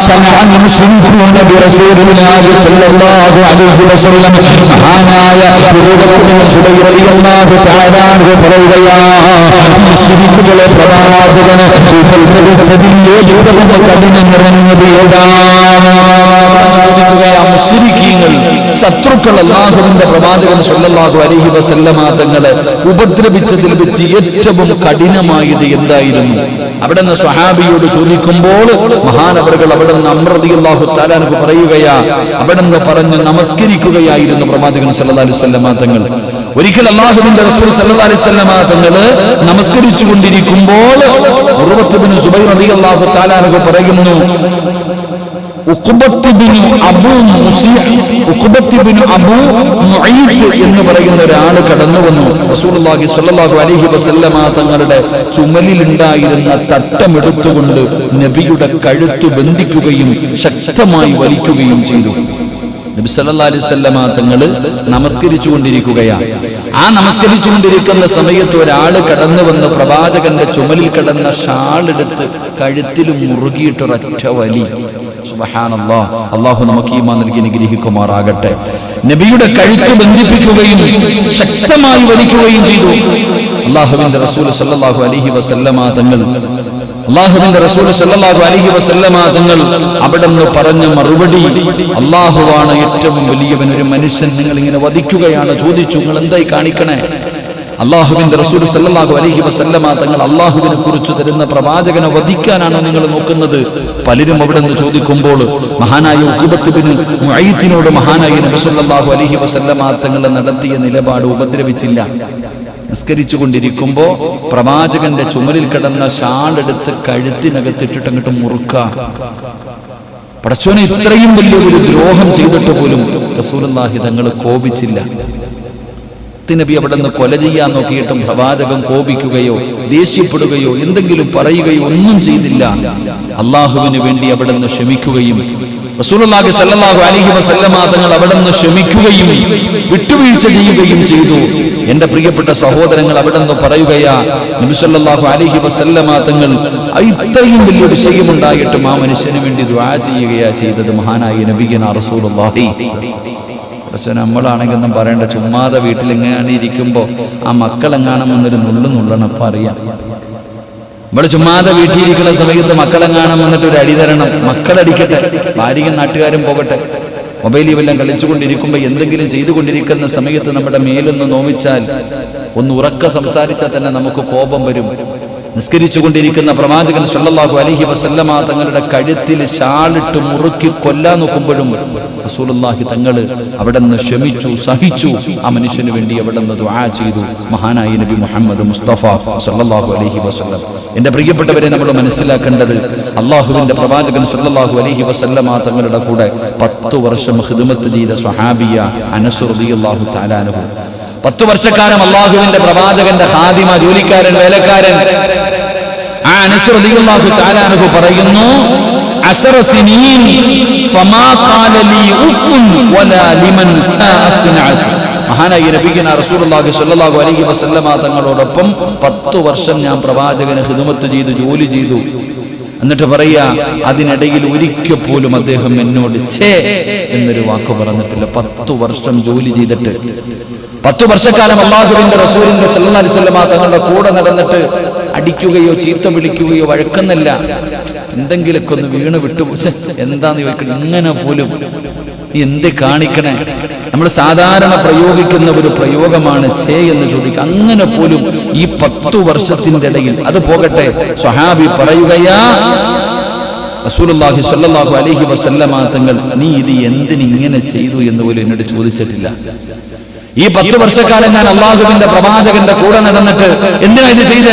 സനഅൽ മുശ്രികൂന ബിറസൂലില്ലാഹി സ്വല്ലല്ലാഹു അലൈഹി വസല്ലം. മഹാനായ ഉർവത്ത് ബിൻ സുബൈർ റളിയല്ലാഹു തആല അൻഹു പറയുകയാണ്, മുശ്രിക്കുകളെ പ്രവാചകന് ഉപദ്രവിച്ചതിൽ ഏറ്റവും കഠിനം നിറഞ്ഞത് ഏതാണ്? മുശ്രിക്കീങ്ങൾ, ശത്രുക്കൾ അല്ലാഹുവിന്റെ പ്രവാചകൻ സ്വല്ലല്ലാഹു അലൈഹി വസല്ലമ തങ്ങളെ ഉപദ്രവിച്ചതിൽ വെച്ച് ഏറ്റവും കഠിനമായത് എന്തായിരുന്നു? അവിടെ നിന്ന് സ്വഹാബിയോട് ചോദിക്കുമ്പോൾ മഹാനവറുകൾ അവിടെ നിന്ന് അംർ റളിയല്ലാഹു തആല അൻഹു പറയുകയാ, അവിടെ നിന്ന് പറഞ്ഞ് നമസ്കരിക്കുകയായിരുന്നു പ്രവാചകൻ സ്വല്ലല്ലാഹു അലൈഹി വസല്ലമ തങ്ങൾ. ഒരിക്കൽ അല്ലാഹുവിന്റെ റസൂൽ സ്വല്ലല്ലാഹു അലൈഹി വസല്ലമ തങ്ങൾ നമസ്കരിച്ചു കൊണ്ടിരിക്കുമ്പോൾ ഉർവത്ത് ബിൻ സുബൈർ റളിയല്ലാഹു തആല അൻഹു പറയുന്നു, ഉഖ്ബത്ത് ബിൻ അബൂ മുഈത്ത് എന്ന് പറയുന്ന ഒരാൾ കടന്നു വന്നു. റസൂലുള്ളാഹി സ്വല്ലല്ലാഹു അലൈഹി വസല്ലമ തങ്ങളുടെ ചുമലിലുണ്ടായിരുന്ന തട്ടമെടുത്തുകൊണ്ട് നബിയുടെ കഴുത്ത് ബന്ധിക്കുകയും ശക്തമായി വലിക്കുകയും ചെയ്തു. നബി സല്ലല്ലാഹു അലൈഹി വസല്ലമ തങ്ങൾ നമസ്കരിച്ചുകൊണ്ടിരിക്കുകയാണ്. ആ നമസ്കരിച്ചുകൊണ്ടിരിക്കുന്ന സമയത്ത് ഒരാൾ കടന്നു വന്ന് പ്രവാചകന്റെ ചുമലിൽ കിടന്ന ഷാളെടുത്ത് കഴുത്തിൽ മുറുകിയിട്ടൊരൊറ്റ വലി. സുബ്ഹാനല്ലാഹ്, അല്ലാഹു നമുക്ക് ഈമാൻ നൽകി അനുഗ്രഹിക്കുമാറാകട്ടെ. നബിയുടെ കഴുത്ത് ബന്ധിപ്പിക്കുകയും ശക്തമായി വലിക്കുകയും ചെയ്തു. അല്ലാഹുവിന്റെ റസൂൽ സല്ലല്ലാഹു അലൈഹി വസല്ലമ തങ്ങൾ അവിടെ നിന്ന് പറഞ്ഞ മറുപടി, അല്ലാഹുവാണ് ഏറ്റവും വലിയവൻ, ഒരു മനുഷ്യൻ നിങ്ങൾ ഇങ്ങനെ വധിക്കുകയാണ്. ചോദിച്ചു, നിങ്ങൾ എന്തായി കാണിക്കണേ? അല്ലാഹുവിന്റെ റസൂൽ സല്ലല്ലാഹു അലൈഹി വസല്ലമ തങ്ങൾ അല്ലാഹുവിനെ കുറിച്ച് തരുന്ന പ്രവാചകനെ വധിക്കാനാണോ നിങ്ങൾ നോക്കുന്നത്? പലരും അവിടെ നിന്ന് ചോദിക്കുമ്പോൾ മഹാനായ ഉഖ്ബത്ത് ബിൻ മുഈത്തിനോട് മഹാനായ നബി സല്ലല്ലാഹു അലൈഹി വസല്ലമ തങ്ങൾ നടത്തിയ നിലപാട് ഉപദ്രവിച്ചില്ല. നിസ്കരിച്ചു കൊണ്ടിരിക്കുമ്പോ പ്രവാചകന്റെ ചുമലിൽ കിടന്ന ഷാളെടുത്ത് കഴുത്തിനകത്തിട്ടിട്ട് അങ്ങോട്ട് മുറുക്ക. പടച്ചോനെ, ഇത്രയും വലിയൊരു ദ്രോഹം ചെയ്തിട്ട് പോലും റസൂലുള്ളാഹി തങ്ങൾ കോപിച്ചില്ല. നബി അവിടെ നിന്ന് കൊല ചെയ്യാൻ നോക്കിയിട്ടും പ്രവാചകൻ കോപിക്കുകയോ ദേഷ്യപ്പെടുകയോ എന്തെങ്കിലും പറയുകയോ ഒന്നും ചെയ്തില്ല. അള്ളാഹുവിന് വേണ്ടി അവിടെ നിന്ന് ക്ഷമിക്കുകയും റസൂലുള്ളാഹി സ്വല്ലല്ലാഹു അലൈഹി വസല്ലമ തങ്ങൾ അവിടെ നിന്ന് ക്ഷമിക്കുകയും വിട്ടുവീഴ്ച ചെയ്യുകയും ചെയ്തു. എന്റെ പ്രിയപ്പെട്ട സഹോദരങ്ങൾ, അവിടെ നിന്ന് പറയുകയാ, നബി സല്ലല്ലാഹു അലൈഹി വസല്ലമ തങ്ങൾ ഇത്രയും വലിയ വിഷയമുണ്ടായിട്ടും ആ മനുഷ്യന് വേണ്ടി ദുആ ചെയ്യുകയാ ചെയ്തത്. മഹാനായ നബിയനാ റസൂലുള്ളാഹി. പക്ഷെ നമ്മളാണെങ്കിൽ ഒന്നും പറയേണ്ട, ചുമ്മാതെ വീട്ടിലെങ്ങനെയാണ് ഇരിക്കുമ്പോൾ ആ മക്കളെങ്ങാണമെന്നൊരു നുള്ളണം. അപ്പം അറിയാം, നമ്മൾ ചുമ്മാതെ വീട്ടിലിരിക്കുന്ന സമയത്ത് മക്കളെങ്ങാണം വന്നിട്ട് ഒരു അടി തരണം. മക്കളടിക്കട്ടെ, ഭാര്യയും നാട്ടുകാരും പോകട്ടെ. മൊബൈലിൽ വല്ലതും കളിച്ചുകൊണ്ടിരിക്കുമ്പോൾ എന്തെങ്കിലും ചെയ്തുകൊണ്ടിരിക്കുന്ന സമയത്ത് നമ്മുടെ മേലൊന്ന് നോവിച്ചാൽ, ഒന്ന് ഉറക്ക സംസാരിച്ചാൽ തന്നെ നമുക്ക് കോപം വരും. നിസ്കരിച്ചുകൊണ്ടിരിക്കുന്ന പ്രവാചകൻ സ്വല്ലല്ലാഹു അലൈഹി വസല്ലമ തങ്ങളുടെ കഴുത്തിൽ ഷാളിട്ട് മുറുക്കി കൊല്ലാൻ നോക്കുമ്പോഴും റസൂലുള്ളാഹി തങ്ങൾ അവിടെ നിന്ന് ക്ഷമിച്ചു, സഹിച്ചു. ആ മനുഷ്യന് വേണ്ടി അവിടെ നിന്ന് ദുആ ചെയ്തു. മഹാനായ നബി മുഹമ്മദ് മുസ്തഫ സ്വല്ലല്ലാഹു അലൈഹി വസല്ലം. എന്റെ പ്രിയപ്പെട്ടവരെ, നമ്മൾ മനസ്സിലാക്കേണ്ടത്, അള്ളാഹുവിന്റെ പ്രവാചകൻ സ്വല്ലല്ലാഹു അലൈഹി വസല്ലമ തങ്ങളുടെ കൂടെ 10 വർഷം ഖിദ്മത്ത് ചെയ്ത സ്വഹാബിയ അനസ് റളിയല്ലാഹു തആല അൻഹു. 10 വർഷക്കാലം അള്ളാഹുവിന്റെ പ്രവാചകന്റെ ഖാദിമ, ജോലിക്കാരൻ, വേലക്കാരൻ. ആ അനസ് റളിയല്ലാഹു തആല അൻഹു പറയുന്നു, 10 സിനീൻ ഫമാ ഖാല ലീ ഉഫ്ൻ വലാ ലിമൻ അസ്നഅത്. മഹാനായ നബിയന റസൂലുള്ളാഹി സ്വല്ലല്ലാഹു അലൈഹി വസല്ലമ തങ്ങളോടൊപ്പം 10 വർഷം ഞാൻ പ്രവാചകന് ഖിദ്മത്ത് ചെയ്തു, ജോലി ചെയ്തു. എന്നിട്ട് പറയാ, അതിനിടയിൽ ഒരിക്കൽ പോലും അദ്ദേഹം എന്നോട് ഛേ എന്നൊരു വാക്ക് പറഞ്ഞിട്ടില്ല. 10 വർഷം ജോലി ചെയ്തിട്ട്, 10 വർഷക്കാലം അല്ലാഹുവിന്റെ റസൂലിന്റെ സല്ലല്ലാഹു അലൈഹി വസല്ലമ തങ്ങളുടെ കൂടെ നടന്നിട്ട് അടിക്കുകയോ ചീത്ത വിളിക്കുകയോ വഴക്കുന്നല്ല, എന്തെങ്കിലുമൊക്കെ ഒന്ന് വീണ് വിട്ടു എന്താന്ന് ചോദിക്കണം. ഇങ്ങനെ പോലും നീ എന്ത് കാണിക്കണേ? നമ്മൾ സാധാരണ പ്രയോഗിക്കുന്ന ഒരു പ്രയോഗമാണ് ഛേ എന്ന് ചോദിക്കുക. അങ്ങനെ പോലും ഈ 10 വർഷത്തിന്റെ ഇടയിൽ, അത് പോകട്ടെ, സ്വഹാബി പറയുകയാ, റസൂലുള്ളാഹി സ്വല്ലല്ലാഹു അലൈഹി വസല്ലമ തങ്ങൾ നീ ഇത് എന്തിനിങ്ങനെ ചെയ്തു എന്ന് പോലും എന്നോട് ചോദിച്ചിട്ടില്ല. ഈ 10 വർഷക്കാലം ഞാൻ അള്ളാഹുവിന്റെ പ്രവാചകന്റെ കൂടെ നടന്നിട്ട് എന്തിനാ ഇത് ചെയ്തേ,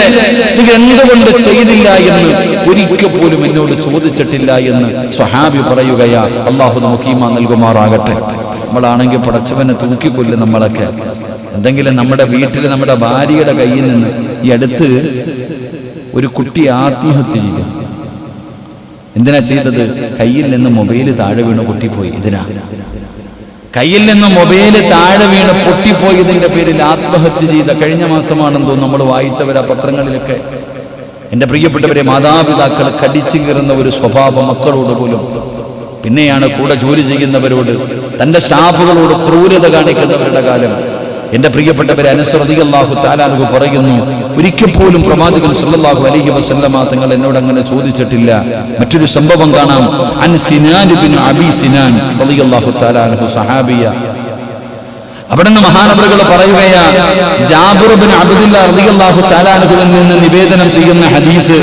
നിങ്ങൾ എന്തുകൊണ്ട് ചെയ്തില്ല എന്ന് ഒരിക്കൽ പോലും എന്നോട് ചോദിച്ചിട്ടില്ല എന്ന് സ്വഹാബി പറയുകയാ. അള്ളാഹു നമുക്ക് ഈമാൻ നൽകുമാറാകട്ടെ. നമ്മളാണെങ്കിൽ പടച്ചവനെ തൂക്കിക്കൊല്ലും. നമ്മളൊക്കെ എന്തെങ്കിലും നമ്മുടെ വീട്ടിൽ നമ്മുടെ ഭാര്യയുടെ കയ്യിൽ നിന്ന്, ഈ അടുത്ത് ഒരു കുട്ടി ആത്മഹത്യ ചെയ്തു. എന്തിനാ ചെയ്തത്? കയ്യിൽ നിന്ന് മൊബൈൽ താഴെ വീണ് പൊട്ടിപ്പോയി. ഇതിനാ കയ്യിൽ നിന്ന് മൊബൈല് താഴെ വീണ് പൊട്ടിപ്പോയതിന്റെ പേരിൽ ആത്മഹത്യ ചെയ്ത കഴിഞ്ഞ മാസമാണെന്ന് തോന്നുന്നു നമ്മൾ വായിച്ചവരാ പത്രങ്ങളിലൊക്കെ. എൻ്റെ പ്രിയപ്പെട്ടവരെ, മാതാപിതാക്കൾ കടിച്ചു കീറുന്ന ഒരു സ്വഭാവം മക്കളോട് പോലും, പിന്നെയാണ് കൂടെ ജോലി ചെയ്യുന്നവരോട്, തൻ്റെ സ്റ്റാഫുകളോട് ക്രൂരത കാണിക്കുന്നവരുടെ കാലം. എൻ്റെ പ്രിയപ്പെട്ടവരെ, അനസ് റളിയല്ലാഹു തആല അൻഹു പറയുന്നു, ഒരിക്കൽ പോലും പ്രവാചകൻ സല്ലല്ലാഹു അലൈഹി വസല്ലമ തങ്ങൾ എന്നോട് അങ്ങനെ ചോദിച്ചിട്ടില്ല. മറ്റൊരു സംഭവം കാണാം. അൻ സിനാൻ ഇബ്നു അബി സിനാൻ റളിയല്ലാഹു തആല അൻഹു സഹാബിയ. അവിടുന്ന് മഹാനവറുകൾ പറയുകയാ, ജാബിർ ഇബ്നു അബ്ദുല്ലാ റളിയല്ലാഹു തആല അൻഹുവിൽ നിന്ന് നിവേദനം ചെയ്യുന്ന ഹദീസ്,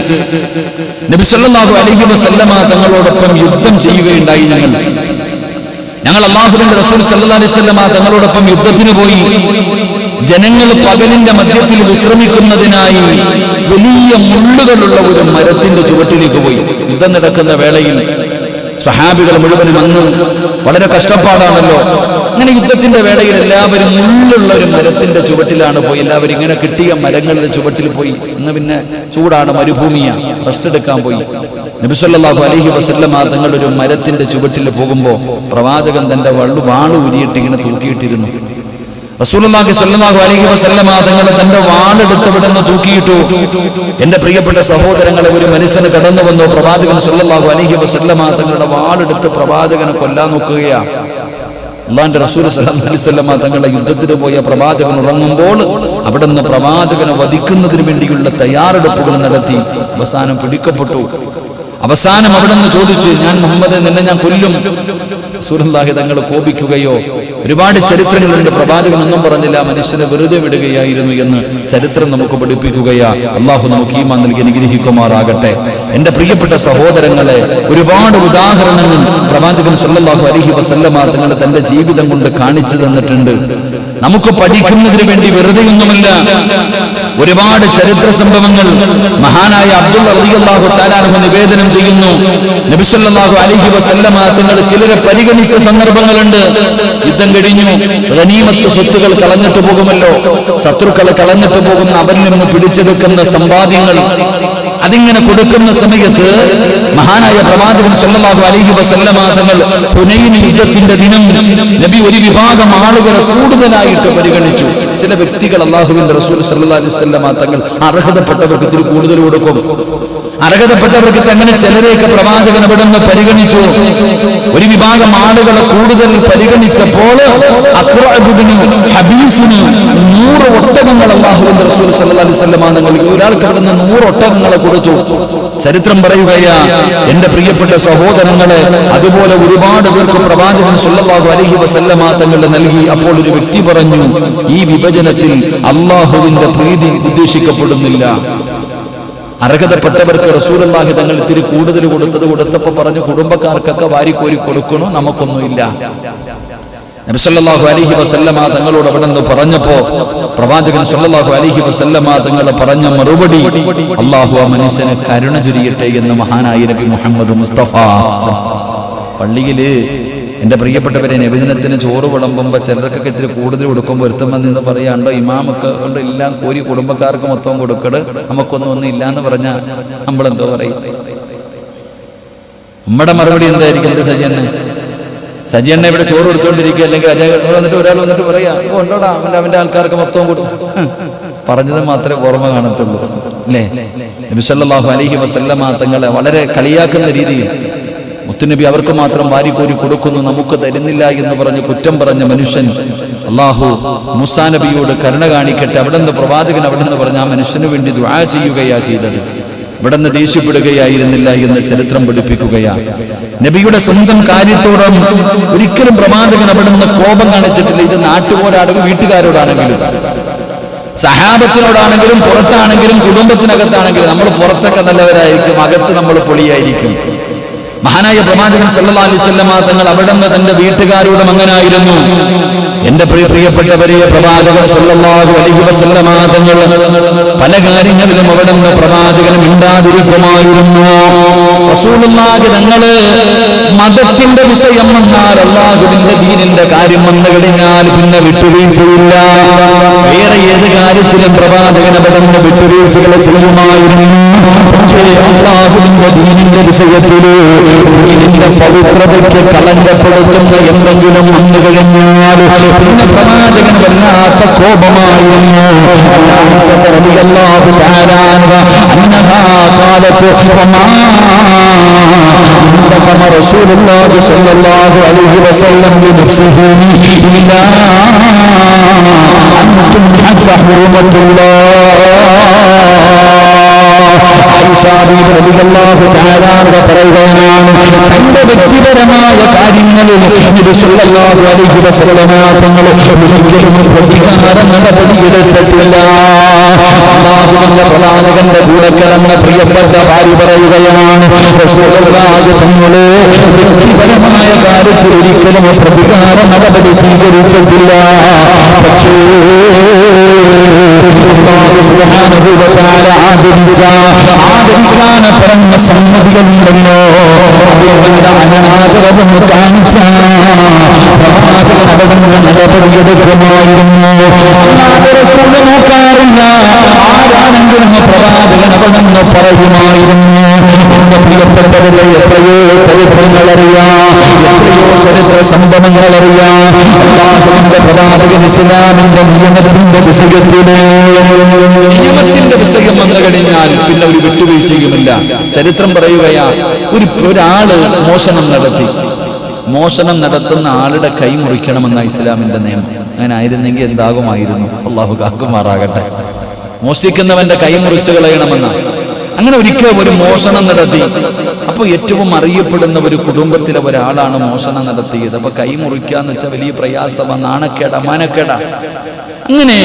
നബി സല്ലല്ലാഹു അലൈഹി വസല്ലമ തങ്ങളോടൊപ്പം യുദ്ധം ചെയ്യുകയുണ്ടായി. ഞങ്ങൾ അല്ലാഹുവിന്റെ റസൂൽ സല്ലല്ലാഹു അലൈഹി വസല്ലമ തങ്ങളോടൊപ്പം യുദ്ധത്തിന് പോയി. ജനങ്ങൾ പകലിന്റെ മധ്യത്തിൽ വിശ്രമിക്കുന്നതിനായി വലിയ മുള്ളുകളുള്ള ഒരു മരത്തിന്റെ ചുവട്ടിലേക്ക് പോയി. യുദ്ധം നടക്കുന്ന വേളയിൽ സ്വഹാബികൾ മുഴുവനും അന്ന് വളരെ കഷ്ടപ്പാടാണല്ലോ. അങ്ങനെ യുദ്ധത്തിന്റെ വേളയിൽ എല്ലാവരും മുള്ളുള്ള ഒരു മരത്തിന്റെ ചുവട്ടിലാണ് പോയി. എല്ലാവരും ഇങ്ങനെ കിട്ടിയ മരങ്ങളുടെ ചുവട്ടിൽ പോയി. ഇന്ന് പിന്നെ ചൂടാണ്, മരുഭൂമിയാ, റെസ്റ്റ് എടുക്കാൻ പോയി. നബി സല്ലല്ലാഹു അലൈഹി വസല്ലമ തങ്ങൾ ഒരു മരത്തിന്റെ ചുവട്ടിൽ പോകുമ്പോൾ പ്രവാചകൻ തന്റെ വാള് ഉരിയിട്ട് ഇങ്ങനെ തൂക്കിയിട്ടിരുന്നു. റസൂലുള്ളാഹി സ്വല്ലല്ലാഹു അലൈഹി വസല്ലമ തങ്ങൾ തന്റെ വാളെടുത്ത് വിടുന്ന് തൂക്കിയിട്ടു. എന്റെ പ്രിയപ്പെട്ട സഹോദരങ്ങളെ, ഒരു മനുഷ്യന് കടന്നു വന്നു. പ്രവാചകൻ സ്വല്ലല്ലാഹു അലൈഹി വസല്ലമ തങ്ങളുടെ വാളെടുത്ത് പ്രവാചകനെ കൊല്ലാൻ നോക്കുകയാ. അല്ലാഹുവിന്റെ റസൂൽ സല്ലല്ലാഹു അലൈഹി വസല്ലമ തങ്ങളുടെ യുദ്ധത്തിന് പോയ പ്രവാചകൻ ഉറങ്ങുമ്പോൾ അവിടുന്ന് പ്രവാചകനെ വധിക്കുന്നതിന് വേണ്ടിയുള്ള തയ്യാറെടുപ്പുകൾ നടത്തി. അവസാനം പിടിക്കപ്പെട്ടു. അവസാനം അവിടുന്ന് ചോദിച്ചു, ഞാൻ മുഹമ്മദ്, നിന്നെ ഞാൻ കൊല്ലും. റസൂലുള്ളാഹി തങ്ങൾ കോപിക്കുകയോ, ഒരുപാട് ചരിത്രങ്ങളുണ്ട്. പ്രവാചകൻ ഒന്നും പറഞ്ഞില്ല, മനുഷ്യനെ വെറുതെ വിടുകയായിരുന്നു എന്ന് ചരിത്രം നമുക്ക് പഠിപ്പിക്കുകയാ. അള്ളാഹു നമുക്ക് ഈമാൻ നൽകി അനുഗ്രഹിക്കുമാറാകട്ടെ. എന്റെ പ്രിയപ്പെട്ട സഹോദരങ്ങളെ, ഒരുപാട് ഉദാഹരണങ്ങൾ പ്രവാചകൻ സല്ലല്ലാഹു അലൈഹി വസല്ലമ തങ്ങൾ തന്റെ ജീവിതം കൊണ്ട് കാണിച്ചു തന്നിട്ടുണ്ട്. നമുക്ക് പഠിക്കുന്നതിന് വേണ്ടി വെറുതെയൊന്നുമല്ല. ഒരുപാട് ചരിത്ര സംഭവങ്ങൾ മഹാനായ അബ്ദുള്ള റളിയല്ലാഹു തആല അൻഹു നിവേദനം ചെയ്യുന്നു. നബി സല്ലല്ലാഹു അലൈഹി വസല്ലമ തങ്ങൾ ചിലരെ പരിഗണിച്ച സന്ദർഭങ്ങളുണ്ട്. യുദ്ധം കഴിഞ്ഞു, ഗനീമത്ത് സ്വത്തുകൾ കളഞ്ഞിട്ട് പോകുമല്ലോ, ശത്രുക്കളെ കളഞ്ഞിട്ട് പോകുന്ന അവരിൽ നിന്ന് പിടിച്ചെടുക്കുന്ന സമ്പാദ്യങ്ങൾ, അതിങ്ങനെ കൊടുക്കുന്ന സമയത്ത് മഹാനായ പ്രവാചകൻ സല്ലല്ലാഹു അലൈഹി വസല്ലമ തങ്ങൾ ഹുനൈൻ യുദ്ധത്തിന്റെ ദിനം നബി ഒരു വിഭാഗം ആളുകളെ കൂടുതലായിട്ട് പരിഗണിച്ചു. ചില വ്യക്തികൾ അല്ലാഹുവിന്റെ റസൂൽ സല്ലല്ലാഹു അലൈഹി വസല്ലമ തങ്ങൾ അർഹതപ്പെട്ടവർക്ക് ഇത്തിരി കൂടുതൽ കൊടുക്കും. അർഹതപ്പെട്ടവർക്ക് അങ്ങനെ ചിലരെയൊക്കെ പ്രവാചകൻ അവിടുന്ന് പരിഗണിച്ചു. ഒരു വിഭാഗം ആളുകളെ കൂടുതൽ പരിഗണിച്ചപ്പോൾ ഹബീസിന് 100 ഒട്ടകങ്ങൾ അല്ലാഹുവിന്റെ റസൂൽ സല്ലല്ലാഹു അലൈഹി വസല്ലമ തങ്ങൾ ഒരാൾക്ക് അവിടുന്ന് 100 ഒട്ടകങ്ങളെ കൊടുത്തു. ചരിത്രം പറയുകയാ, എന്റെ പ്രിയപ്പെട്ട സഹോദരങ്ങളെ, അതുപോലെ ഒരുപാട് പേർക്ക് പ്രവാചകൻ സല്ലല്ലാഹു അലൈഹി വസല്ലമ തങ്ങൾ നൽകി. അപ്പോൾ ഒരു വ്യക്തി പറഞ്ഞു, ഈ വിഭജനത്തിൽ അല്ലാഹുവിന്റെ പ്രീതി ഉദ്ദേശിക്കപ്പെടുന്നില്ല. അർഹതപ്പെട്ടവർക്ക് റസൂലുള്ളാഹി തങ്ങൾ ഇത്തിരി കൂടുതൽ കൊടുത്തപ്പോൾ പറഞ്ഞു, കുടുംബക്കാർക്കൊക്കെ വാരിക്കോരി കൊടുക്കണോ, നമുക്കൊന്നുമില്ല. നബി സല്ലല്ലാഹു അലൈഹി വസല്ലമ തങ്ങളോട് അവിടുന്ന് പറഞ്ഞപ്പോ പ്രവാചകൻ സല്ലല്ലാഹു അലൈഹി വസല്ലമ തങ്ങൾ പറഞ്ഞ മറുപടി, അല്ലാഹു ആ മനുഷ്യന് കരുണ ചൊരിയട്ടെ എന്ന് മഹാനായ നബി മുഹമ്മദ് മുസ്തഫ. പള്ളിയില് എന്റെ പ്രിയപ്പെട്ടവരെ, നബിദിനത്തിന് ചോറ് വിളമ്പുമ്പോൾ ചിലർക്കൊക്കെ ഇത്തിരി കൂടുതൽ കൊടുക്കുമ്പോൾ ഒരുത്തം നിന്ന് പറയാണ്ടോ, ഇമാമൊക്കെ കൊണ്ട് എല്ലാം കോരി കുടുംബക്കാർക്ക് മൊത്തം കൊടുക്കട്, നമുക്കൊന്നും ഇല്ലാന്ന് പറഞ്ഞാൽ നമ്മളെന്തോ പറയും? നമ്മുടെ മറുപടി എന്തായിരിക്കും? എന്ത് സജിയണ്ണ ഇവിടെ ചോറ് കൊടുത്തോണ്ടിരിക്കുക, അല്ലെങ്കിൽ വന്നിട്ട് ഒരാൾ വന്നിട്ട് പറയാ, ഉണ്ടോടാ അവന്റെ ആൾക്കാർക്ക് മൊത്തം കൊടുക്കും. പറഞ്ഞത് മാത്രമേ ഓർമ്മ കാണത്തുള്ളൂ, അല്ലേ? നബി സല്ലല്ലാഹു അലൈഹി വസല്ലമ തങ്ങളെ വളരെ കളിയാക്കുന്ന രീതിയിൽ മുത്തുനബി അവർക്ക് മാത്രം വാരിക്കോരി കൊടുക്കുന്നു, നമുക്ക് തരുന്നില്ല എന്ന് പറഞ്ഞ് കുറ്റം പറഞ്ഞ മനുഷ്യൻ അല്ലാഹു മൂസാ നബിയോട് കരുണ കാണിക്കട്ടെ, അവിടുന്ന് പ്രവാചകൻ അവിടുന്ന് പറഞ്ഞ ആ മനുഷ്യന് വേണ്ടി ദുആ ചെയ്യുകയാ ചെയ്തത്. ഇവിടുന്ന് ദേഷ്യപ്പെടുകയായിരുന്നില്ല എന്ന് ചരിത്രം പഠിപ്പിക്കുകയാ. നബിയുടെ സ്വന്തം കാര്യത്തോടും ഒരിക്കലും പ്രവാചകൻ അവിടുന്ന് കോപം കാണിച്ചിട്ടില്ല. ഇത് നാട്ടുകാരോടാണെങ്കിലും വീട്ടുകാരോടാണെങ്കിലും സഹാബത്തിനോടാണെങ്കിലും പുറത്താണെങ്കിലും കുടുംബത്തിനകത്താണെങ്കിലും. നമ്മൾ പുറത്തൊക്കെ നല്ലവരായിരിക്കും, അകത്ത് നമ്മൾ പൊളിയായിരിക്കും. മഹാനായ പ്രവാചകൻ സല്ലല്ലാഹു അലൈഹി വസല്ലമ തങ്ങൾ അവിടുന്ന് തന്റെ വീട്ടുകാരോടും അങ്ങനായിരുന്നു. എന്റെ പ്രിയപ്പെട്ടവരെ, പ്രവാചകൻ സല്ലല്ലാഹു അലൈഹി വസല്ലമ തങ്ങൾ പല കാര്യങ്ങളിലും അവിടുന്ന് പ്രവാചകൻ മിണ്ടാതിരിക്കുമായിരുന്നു. റസൂലുള്ളാഹി തങ്ങള് മതത്തിന്റെ വിഷയം വന്നാൽ, അല്ലാഹുവിന്റെ ദീനിന്റെ കാര്യം വന്നു കഴിഞ്ഞാൽ പിന്നെ വിട്ടുവീഴ്ചയില്ല. വേറെ ഏത് കാര്യത്തിലും പ്രവാചകൻ അവിടുന്ന് വിട്ടുവീഴ്ചകൾ ചെയ്യുമായിരുന്നു. പക്ഷേ അല്ലാഹുവിന്റെ ദീനിന്റെ വിഷയത്തില് ദീനിന്റെ പവിത്രതയ്ക്ക് കളങ്കപ്പെടുത്തുന്ന എന്തെങ്കിലും വന്നു കഴിഞ്ഞാൽ പിന്നെ പ്രവാചകൻ വല്ലാത്ത കോപമായിരുന്നു. റസൂലുള്ളാഹി സ്വല്ലല്ലാഹു അലൈഹി വസല്ലം ബിനഫ്സിഹി ഇല്ലാ അൻതും ഹഖ ഹുർമത്തുല്ലാഹ്. പറയുകയാണ്, തന്റെ വ്യക്തിപരമായ കാര്യങ്ങളിൽ തങ്ങൾ ഒരിക്കലും പ്രതികാര നടപടിയെടുത്തിട്ടില്ല. അല്ലാഹുവിന്റെ പ്രവാചകന്റെ കൂടെ കിടന്ന പ്രിയപ്പെട്ട ഭാര്യ പറയുകയാണ്, തങ്ങള് വ്യക്തിപരമായ കാര്യത്തിൽ ഒരിക്കലും പ്രതികാര നടപടി സ്വീകരിച്ചിട്ടില്ല. പക്ഷേ ആദരിക്കാൻ പറഞ്ഞ സംഗതികളുണ്ടല്ലോ, അതുകൊണ്ട് അനാദരവും കാണിച്ച പ്രവാചകൻ അവിടെ നടപടിയെടുക്കുമായിരുന്നു. നോക്കാറില്ല, ആരാണെങ്കിലും പ്രവാചകൻ അവിടെ നിന്ന് പറയുമായിരുന്നു. എന്റെ പ്രിയപ്പെട്ടവരെ, എത്രയോ ചരിത്രങ്ങൾ അറിയാം, എത്രയോ ചരിത്ര സംഭവങ്ങൾ അറിയാം. അല്ലാഹുവിന്റെ പ്രവാചകൻ ഇസ്ലാമിന്റെ നിയമത്തിന്റെ വിഷയം വന്നു കഴിഞ്ഞാൽ പിന്നെ ഒരു വിട്ടുവീഴ്ചയുമില്ല. ചരിത്രം പറയുകയാ, ഒരാള് മോഷണം നടത്തുന്ന ആളുടെ കൈ മുറിക്കണമെന്ന ഇസ്ലാമിന്റെ നിയമം. അങ്ങനെ ആയിരുന്നെങ്കിൽ എന്താകുമായിരുന്നു? അള്ളാഹു കാക്കുമാറാകട്ടെ. മോഷ്ടിക്കുന്നവന്റെ കൈ മുറിച്ചു കളയണമെന്ന. അങ്ങനെ ഒരിക്കൽ ഒരു മോഷണം നടത്തി. അപ്പൊ ഏറ്റവും അറിയപ്പെടുന്ന ഒരു കുടുംബത്തിലെ ഒരാളാണ് മോഷണം നടത്തിയത്. അപ്പൊ കൈ മുറിക്കാന്ന് വെച്ചാൽ വലിയ പ്രയാസമാണ്, നാണക്കേടാ, മാനക്കേടാ. അങ്ങനെ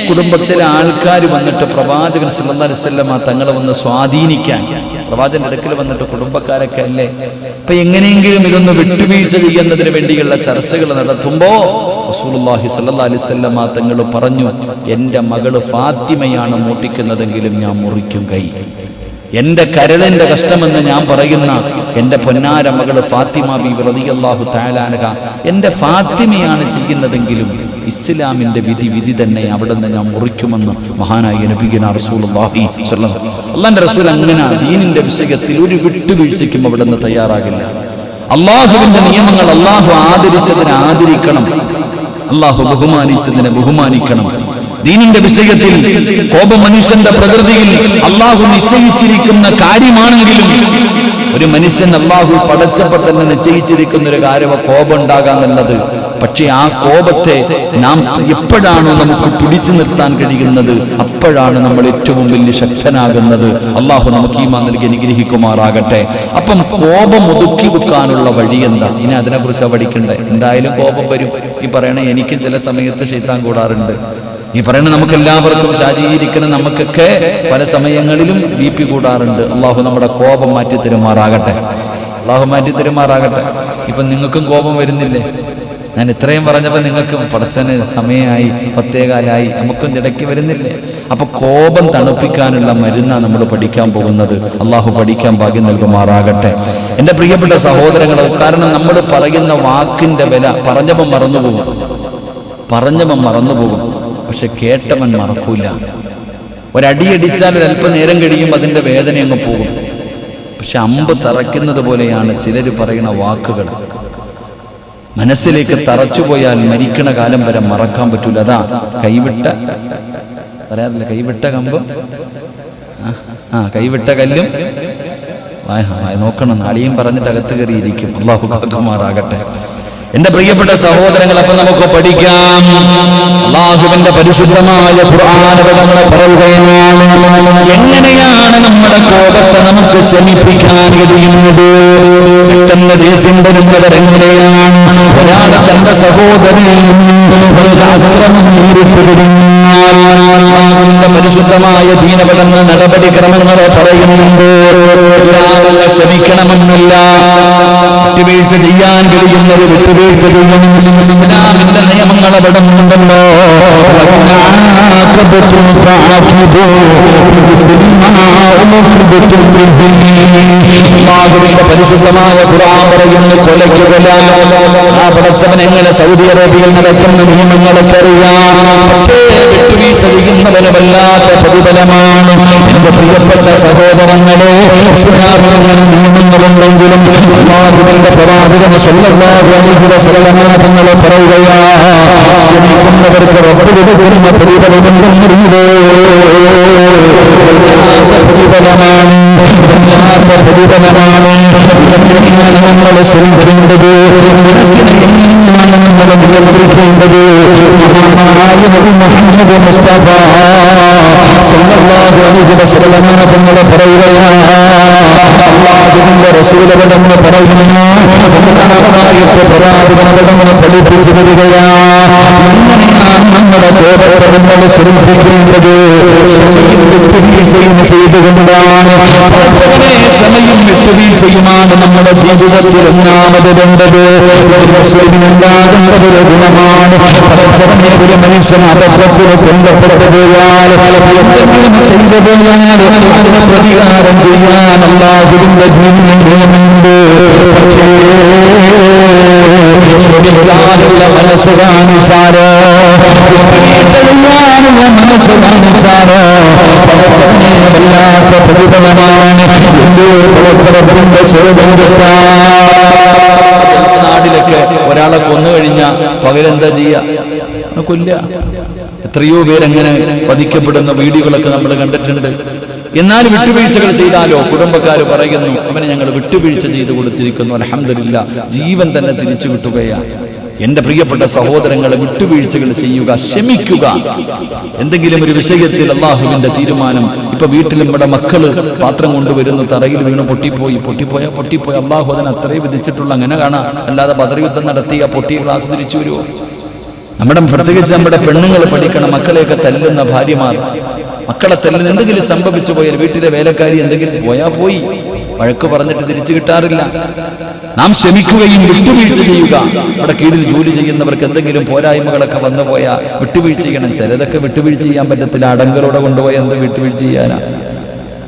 കുടുംബത്തിലെ ആൾക്കാർ വന്നിട്ട് പ്രവാചകൻ സല്ലല്ലാഹു അലൈഹി വസല്ലം തങ്ങളെ വന്ന് സ്വാധീനിക്കാൻ പ്രവാചകന്റെ അടുക്കൽ വന്നിട്ട്, കുടുംബക്കാരൊക്കെ അല്ലേ, അപ്പൊ എങ്ങനെയെങ്കിലും ഇതൊന്ന് വിട്ടുവീഴ്ച ചെയ്യുന്നതിന് വേണ്ടിയുള്ള ചർച്ചകൾ നടത്തുമ്പോ റസൂലുള്ളാഹി സ്വല്ലല്ലാഹു അലൈഹി വസല്ലം തങ്ങൾ പറഞ്ഞു, എന്റെ മകള് ഫാത്തിമയാണ് മോഷ്ടിക്കുന്നതെങ്കിലും ഞാൻ മുറിക്കും കൈ. എന്റെ കരളിന്റെ കഷ്ടമെന്ന് ഞാൻ പറയുന്ന എന്റെ പൊന്നാര മകള് ഫാത്തിമ ബീവി റളിയല്ലാഹു തആല അൻഹ, എന്റെ ഫാത്തിമയാണ് ചെയ്യുന്നതെങ്കിലും ഇസ്ലാമിന്റെ വിധി തന്നെ അവിടെ നിന്ന് ഞാൻ മുറിക്കുമെന്ന് മഹാനായ നബിയുനാ റസൂലുള്ളാഹി സ്വല്ലല്ലാഹു അലൈഹി വസല്ലം. അല്ലാഹുവിന്റെ റസൂൽ അങ്ങനെ ദീനിന്റെ വിഷയത്തിൽ ഒരു വിട്ടുവീഴ്ചയ്ക്കും അവിടെ നിന്ന് തയ്യാറാകില്ല. അള്ളാഹുവിന്റെ നിയമങ്ങൾ അള്ളാഹു ആദരിച്ചതിനെ ആദരിക്കണം, അള്ളാഹു ബഹുമാനിച്ചതിനെ ബഹുമാനിക്കണം. ദീനിന്റെ വിഷയത്തിൽ കോപം മനുഷ്യന്റെ പ്രകൃതിയിൽ അള്ളാഹു നിശ്ചയിച്ചിരിക്കുന്ന കാര്യമാണെങ്കിലും ഒരു മനുഷ്യൻ അള്ളാഹു പടച്ചപ്പോൾ തന്നെ നിശ്ചയിച്ചിരിക്കുന്ന ഒരു കാര്യമോ കോപം ഉണ്ടാകാന്നുള്ളത്. പക്ഷെ ആ കോപത്തെ നാം എപ്പോഴാണോ നമുക്ക് പിടിച്ചു നിർത്താൻ കഴിയുന്നത്, അപ്പോഴാണ് നമ്മൾ ഏറ്റവും വലിയ ശക്തനാകുന്നത്. അള്ളാഹു നമുക്ക് ഈമാൻ നൽകി അനുഗ്രഹിക്കുമാറാകട്ടെ. അപ്പം കോപം ഒതുക്കി വെക്കാനുള്ള വഴി എന്താ? ഇനി അതിനെക്കുറിച്ച് പഠിക്കണ്ടേ? എന്തായാലും കോപം വരും. ഈ പറയണ എനിക്കും ചില സമയത്ത് ശൈത്താൻ കൂടാറുണ്ട്. ഈ പറയുന്ന നമുക്ക് എല്ലാവർക്കും ശാരീരിക്കണം, നമുക്കൊക്കെ പല സമയങ്ങളിലും BP കൂടാറുണ്ട്. അള്ളാഹു നമ്മുടെ കോപം മാറ്റി തരുമാറാകട്ടെ. അള്ളാഹു മാറ്റി തരുമാറാകട്ടെ. ഇപ്പൊ നിങ്ങൾക്കും കോപം വരുന്നില്ലേ? ഞാൻ ഇത്രയും പറഞ്ഞപ്പോൾ നിങ്ങൾക്ക് പടച്ചന് സമയമായി, 10:15, നമുക്കും ഇടയ്ക്ക് വരുന്നില്ലേ? അപ്പൊ കോപം തണുപ്പിക്കാനുള്ള മരുന്നാണ് നമ്മൾ പഠിക്കാൻ പോകുന്നത്. അള്ളാഹു പഠിക്കാൻ ഭാഗ്യം നൽകുമാറാകട്ടെ. എൻ്റെ പ്രിയപ്പെട്ട സഹോദരങ്ങൾ, കാരണം നമ്മൾ പറയുന്ന വാക്കിന്റെ വില പറഞ്ഞവൻ മറന്നുപോകും, പക്ഷെ കേട്ടവൻ മറക്കൂല. ഒരടിയടിച്ചാൽ അല്പനേരം കഴിയുമ്പോൾ അതിൻ്റെ വേദന അങ്ങ് പോകും. പക്ഷെ അമ്പ് തറയ്ക്കുന്നത് പോലെയാണ് ചിലർ പറയുന്ന വാക്കുകൾ. മനസ്സിലേക്ക് തറച്ചുപോയാൽ മരിക്കണ കാലം വരെ മറക്കാൻ പറ്റൂല. അതാ പറയാറില്ല, കൈവിട്ട കമ്പും കൈവിട്ട കല്ലും നോക്കണം. നാളിയും പറഞ്ഞിട്ട് അകത്ത് കയറിയിരിക്കും. അല്ലാഹു കാക്കുമാറാകട്ടെ. എന്റെ പ്രിയപ്പെട്ട സഹോദരങ്ങൾ, അപ്പൊ നമുക്ക് പഠിക്കാം. അല്ലാഹുവിന്റെ പരിശുദ്ധമായ ഖുർആൻ പറയുകയാണ്, എങ്ങനെയാണ് നമ്മുടെ കോപത്തെ നമുക്ക് ശമിപ്പിക്കാൻ കഴിയുന്നത്? പെട്ടെന്ന് ദേഷ്യം വരുന്നവരെങ്ങനെയാണ്? ഒരാൾ തന്റെ സഹോദരനിൽ ആക്രമണം നേരിട്ട് കഴിഞ്ഞാൽ അല്ലാഹുവിന്റെ പരിശുദ്ധമായ ദീനപഠന നടപടിക്രമങ്ങളെ പറയുന്നുണ്ട്. എല്ലാവരും ശമിക്കണമെന്നല്ല, വിട്ടുവീഴ്ച ചെയ്യാൻ കഴിയുന്നത് വിട്ടുവീഴ്ച ചെയ്യണം. ഇസ്ലാമിന്റെ നിയമങ്ങൾ അവിടെ ഉണ്ടല്ലോ. അല്ലാഹുവിന്റെ പരിശുദ്ധമായ ഖുർആൻ പറയുന്നു, കൊലയ്ക്ക് കൊല. ആ പടച്ചവൻ എങ്ങനെ സൗദി അറേബ്യയിൽ നടക്കുന്ന നിയമങ്ങളൊക്കെ അറിയാം. പക്ഷേ വിട്ടുവീഴ്ച ചെയ്യുന്നവന് വല്ലാത്ത പ്രതിഫലമാണ്. എന്റെ പ്രിയപ്പെട്ട സഹോദരങ്ങളെ, ഇസ്ലാമിൽ അങ്ങനെ നിയമങ്ങളുണ്ടെങ്കിലും അല്ലാഹുവിന്റെ പ്രവാചകൻ സല്ലല്ലാഹു അലൈഹി വസല്ലം തങ്ങൾ പറയുകയാ, ക്ഷമിക്കുന്നവർക്ക് റബ്ബ് കൊടുക്കുന്ന പ്രതിഫലമുണ്ടെന്നറിയില്ലേ? പ്രതിഫലമാണ്, പ്രതിഫലമാണ്. എങ്ങനെയാണ് നമ്മൾ ശ്രമിക്കേണ്ടത്? മനസ്സിനെ എങ്ങനെയാണ് നമ്മൾ നിയന്ത്രിക്കേണ്ടത്? മഹാനായ നബി മുഹമ്മദ് മുസ്തഫ സല്ലല്ലാഹു അലൈഹി വസല്ലം തങ്ങൾ പറയുകയാണ്, അല്ലാഹുവിന്റെ റസൂൽ അവിടുന്ന് പറയുന്നു, പ്രവാചകനവിടുന്ന് പഠിപ്പിച്ചു തരികയാണ്, എങ്ങനെയാണ് നമ്മുടെ കോപത്തെ നമ്മൾ ശ്രദ്ധിക്കേണ്ടത്? വിട്ടുവീഴ്ചയും ചെയ്തുകൊണ്ടാണ്. സമയം വിട്ടുവീഴ്ചയുമാണ് നമ്മുടെ ജീവിതത്തിൽ ഒന്നാമത് വേണ്ടത്. മുസ്ലിമിനുണ്ടാകേണ്ടത് ഒരു ഗുണമാണ്. പടച്ചവനെ ഒരു മനുഷ്യൻ അബദ്ധത്തിൽ കൊല്ലപ്പെട്ടു പോയാൽ, എന്തെങ്കിലും ചെയ്തു പോയാൽ അതിന് പ്രതികാരം ചെയ്യാൻ അല്ലാഹുവിന്റെ ദീനിന് നിയമമുണ്ട്. പക്ഷേ ക്ഷമിക്കാനുള്ള മനസ്സ് കാണിച്ചാലോ, ചെയ്യാനുള്ള മനസ്സ് കാണിച്ചാലോ പടച്ചവനെ വല്ലാത്ത പ്രതിഫലമാണ്. എന്റെ പടച്ചവത്തിന്റെ സ്വരൂപം നാടിലൊക്കെ ഒരാളെ കൊന്നു കഴിഞ്ഞാൽ പകരെന്താ ചെയ്യാ? കൊല്ല. എത്രയോ പേരങ്ങനെ വധിക്കപ്പെടുന്ന വീഡിയോകളൊക്കെ നമ്മൾ കണ്ടിട്ടുണ്ട്. എന്നാൽ വിട്ടുവീഴ്ചകൾ ചെയ്താലോ കുടുംബക്കാർ പറയുന്നു, അവനെ ഞങ്ങൾ വിട്ടുവീഴ്ച ചെയ്ത് കൊടുത്തിരിക്കുന്നു, അൽഹംദുലില്ലാ, ജീവൻ തന്നെ തിരിച്ചു കിട്ടുകയാണ്. എന്റെ പ്രിയപ്പെട്ട സഹോദരങ്ങളെ, വിട്ടുവീഴ്ചകൾ ചെയ്യുക, ക്ഷമിക്കുക. എന്തെങ്കിലും ഒരു വിഷയത്തിൽ അള്ളാഹുവിന്റെ തീരുമാനം. ഇപ്പൊ വീട്ടിൽ നമ്മുടെ മക്കള് പാത്രം കൊണ്ടുവരുന്നു, തറയിൽ വീണ് പൊട്ടിപ്പോയ അള്ളാഹു അതിന് അത്രേ വിധിച്ചിട്ടുള്ള, അങ്ങനെ കാണാം. അല്ലാതെ ബദർ നടത്തി ആ പൊട്ടിയ ഗ്ലാസ് തിരിച്ചു വരുമോ? പ്രത്യേകിച്ച് നമ്മുടെ പെണ്ണുങ്ങൾ പഠിക്കണം. മക്കളെയൊക്കെ തല്ലുന്ന ഭാര്യമാർ, മക്കളെ തല്ലുന്ന, എന്തെങ്കിലും സംഭവിച്ചു പോയാൽ വീട്ടിലെ വേലക്കാരി എന്തെങ്കിലും പോയി, വഴക്ക് പറഞ്ഞിട്ട് തിരിച്ചു കിട്ടാറില്ല. നാം ക്ഷമിക്കുകയും വിട്ടുവീഴ്ച ചെയ്യുക. നമ്മുടെ കീഴിൽ ജോലി ചെയ്യുന്നവർക്ക് എന്തെങ്കിലും പോരായ്മകളൊക്കെ വന്നു പോയാൽ വിട്ടുവീഴ്ച ചെയ്യണം. ചിലതൊക്കെ വിട്ടുവീഴ്ച ചെയ്യാൻ പറ്റത്തില്ല. അടങ്കലോടെ കൊണ്ടുപോയി എന്ത് വിട്ടുവീഴ്ച ചെയ്യാനാ?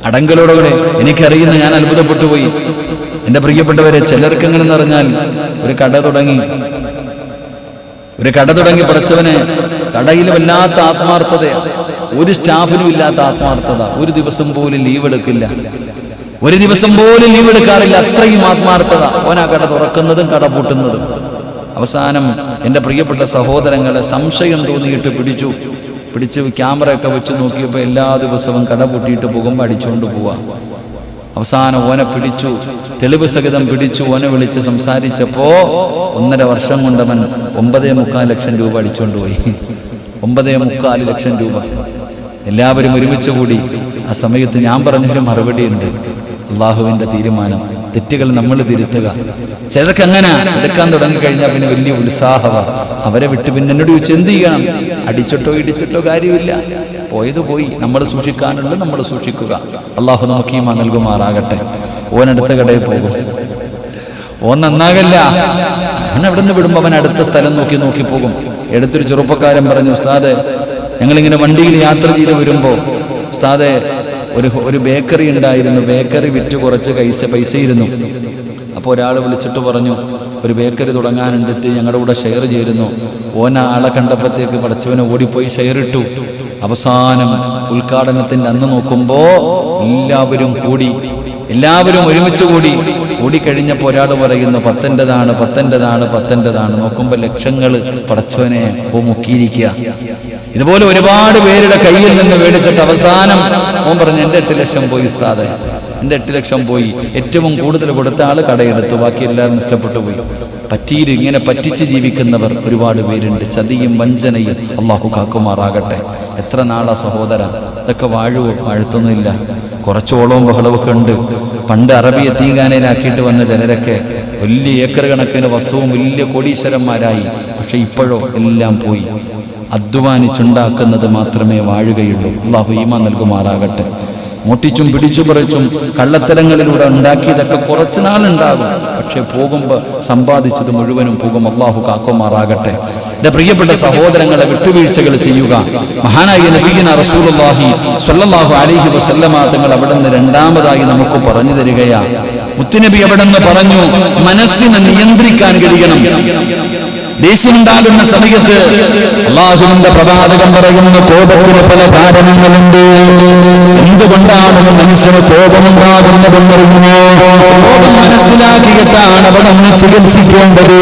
അടങ്കലോടെ എനിക്കറിയുന്ന, ഞാൻ അത്ഭുതപ്പെട്ടു പോയി. എൻ്റെ പ്രിയപ്പെട്ടവരെ, ചിലർക്ക് എങ്ങനെന്ന് പറഞ്ഞാൽ ഒരു കട തുടങ്ങി പടച്ചവനെ, കടയിൽ വല്ലാത്ത ആത്മാർത്ഥതയാണ്. ഒരു സ്റ്റാഫിനും ഇല്ലാത്ത ആത്മാർത്ഥത. ഒരു ദിവസം പോലും ലീവ് എടുക്കില്ല, അത്രയും ആത്മാർത്ഥത. ഓനാ കട തുറക്കുന്നതും കട പൂട്ടുന്നതും. അവസാനം എൻ്റെ പ്രിയപ്പെട്ട സഹോദരങ്ങളെ, സംശയം തോന്നിയിട്ട് പിടിച്ചു ക്യാമറയൊക്കെ വെച്ച് നോക്കിയപ്പോൾ എല്ലാ ദിവസവും കട പൂട്ടിയിട്ട് പോകുമ്പോൾ അടിച്ചുകൊണ്ട് പോവാ. അവസാനം ഓനെ പിടിച്ചു, തെളിവ് സഹിതം പിടിച്ചു. ഓനെ വിളിച്ച് സംസാരിച്ചപ്പോ 1.5 വർഷം കൊണ്ടവൻ 9.25 ലക്ഷം രൂപ അടിച്ചുകൊണ്ട് പോയി. 9.25 ലക്ഷം രൂപ. എല്ലാവരും ഒരുമിച്ച് കൂടി. ആ സമയത്ത് ഞാൻ പറഞ്ഞൊരു മറുപടിയുണ്ട്, അള്ളാഹുവിന്റെ തീരുമാനം. തെറ്റുകൾ നമ്മൾ തിരുത്തുക. ചിലർക്ക് അങ്ങനെ എടുക്കാൻ തുടങ്ങിക്കഴിഞ്ഞാൽ പിന്നെ വലിയ ഉത്സാഹമാണ്. അവരെ വിട്ട് പിന്നെ എന്നോട് ചോദിച്ചു, എന്ത് ചെയ്യണം? അടിച്ചിട്ടോ ഇടിച്ചിട്ടോ കാര്യമില്ല, പോയത് പോയി. നമ്മൾ സൂക്ഷിക്കാനുള്ളത് നമ്മൾ സൂക്ഷിക്കുക. അള്ളാഹു നമുക്ക് ഈമാൻ നൽകുമാറാകട്ടെ. ഓനടുത്ത കടയിൽ പോകും, ഓൻ നന്നാകല്ല. അവൻ അവിടെ നിന്ന് വിടുമ്പോൾ അവൻ അടുത്ത സ്ഥലം നോക്കി പോകും. എടുത്തൊരു ചെറുപ്പക്കാരൻ പറഞ്ഞു, ഉസ്താദെ, ഞങ്ങളിങ്ങനെ വണ്ടിയിൽ യാത്ര ചെയ്ത് വരുമ്പോൾ ഉസ്താദെ, ഒരു ബേക്കറി ഉണ്ടായിരുന്നു, ബേക്കറി വിറ്റ് കുറച്ച് പൈസ ഇരുന്നു. അപ്പോൾ ഒരാൾ വിളിച്ചിട്ട് പറഞ്ഞു, ഒരു ബേക്കറി തുടങ്ങാനുണ്ട്, ഞങ്ങളുടെ കൂടെ ഷെയർ ചേരുന്നു. ഓന ആളെ കണ്ടപ്പോഴത്തേക്ക് പടച്ചവനെ ഓടിപ്പോയി ഷെയർ ഇട്ടു. അവസാനം ഉദ്ഘാടനത്തിന്റെ അന്ന് നോക്കുമ്പോൾ എല്ലാവരും ഒരുമിച്ച് കൂടിക്കഴിഞ്ഞപ്പോൾ ഒരാൾ പറയുന്നു, 10ൻ്റെതാണ്. നോക്കുമ്പോൾ ലക്ഷങ്ങൾ പടച്ചവനെ മുക്കിയിരിക്കുക. ഇതുപോലെ ഒരുപാട് പേരുടെ കയ്യിൽ നിന്ന് മേടിച്ചിട്ട് അവസാനം ഓൻ പറഞ്ഞു, എൻ്റെ 8 ലക്ഷം പോയി ഉസ്താദേ, എൻ്റെ 8 ലക്ഷം പോയി. ഏറ്റവും കൂടുതൽ കൊടുത്ത ആൾ കടയെടുത്തു, ബാക്കി എല്ലാവരും നഷ്ടപ്പെട്ടു പോയി. ഇങ്ങനെ പറ്റിച്ച് ജീവിക്കുന്നവർ ഒരുപാട് പേരുണ്ട്. ചതിയും വഞ്ചനയും അള്ളാഹു കാക്കുമാറാകട്ടെ. എത്ര നാളാ സഹോദര, ഇതൊക്കെ വാഴ്ത്തൊന്നുമില്ല. കുറച്ചോളവും ബഹളമൊക്കെ ഉണ്ട്. പണ്ട് അറബി യതീംഖാനയിലാക്കിയിട്ട് വന്ന ചിലരൊക്കെ വലിയ ഏക്കർ കണക്കിന് വസ്തുവും വലിയ കോടീശ്വരന്മാരായി. പക്ഷെ ഇപ്പോഴോ എല്ലാം പോയി. അധ്വാനിച്ചുണ്ടാക്കുന്നത് മാത്രമേ വാഴുകയുള്ളൂ. അള്ളാഹു ഈമാൻ നൽകുമാറാകട്ടെ. മോട്ടിച്ചും പിടിച്ചു പറിച്ചും കള്ളത്തരങ്ങളിലൂടെ ഉണ്ടാക്കിയതൊക്കെ കുറച്ചു നാളുണ്ടാകും. പക്ഷെ പോകുമ്പോൾ സമ്പാദിച്ചത് മുഴുവനും പോകും. അല്ലാഹു കാക്കുമാറാകട്ടെ. എന്റെ പ്രിയപ്പെട്ട സഹോദരങ്ങളെ, വിട്ടുവീഴ്ചകൾ ചെയ്യുക. മഹാനായ നബിയുനാ റസൂലുള്ളാഹി സ്വല്ലല്ലാഹു അലൈഹി വസല്ലമ തങ്ങൾ അവിടുന്ന് രണ്ടാമതായി നമുക്ക് പറഞ്ഞു തരികയാ. മുത്തുനബി അവിടുന്ന് പറഞ്ഞു, മനസ്സിനെ നിയന്ത്രിക്കാൻ കഴിയണം. ദേഷ്യമുണ്ടാകുന്ന സമയത്ത് അല്ലാഹുവിന്റെ പ്രവാചകൻ പറയുന്ന കോപത്തിന് പല കാരണങ്ങളുണ്ട്. എന്തുകൊണ്ടാണ് മനുഷ്യന് കോപമുണ്ടാകുന്നതെന്നറിയുമോ? കോപം മനസ്സിലാക്കിയിട്ടാണ് അവിടെ ചികിത്സിക്കേണ്ടത്.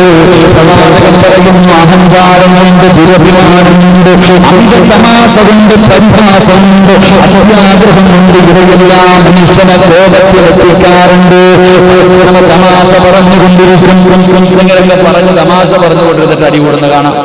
പ്രവാചകൻ പറയുന്നു, അഹങ്കാരം കൊണ്ട്, ദുരഭിമാനം കൊണ്ട്, അമിത തമാശ കൊണ്ട്, പരിഹാസം കൊണ്ട്, അത്യാഗ്രഹം കൊണ്ട് ഇവയെല്ലാം മനുഷ്യനെ കോപത്തിലെത്തിക്കാറുണ്ട്. തമാശ പറഞ്ഞുകൊണ്ടിരിക്കും. ഇങ്ങനെയൊക്കെ പറഞ്ഞ് തമാശ പറഞ്ഞുകൊണ്ടിരുന്നിട്ട് അടി കൂടുന്ന കാണാം.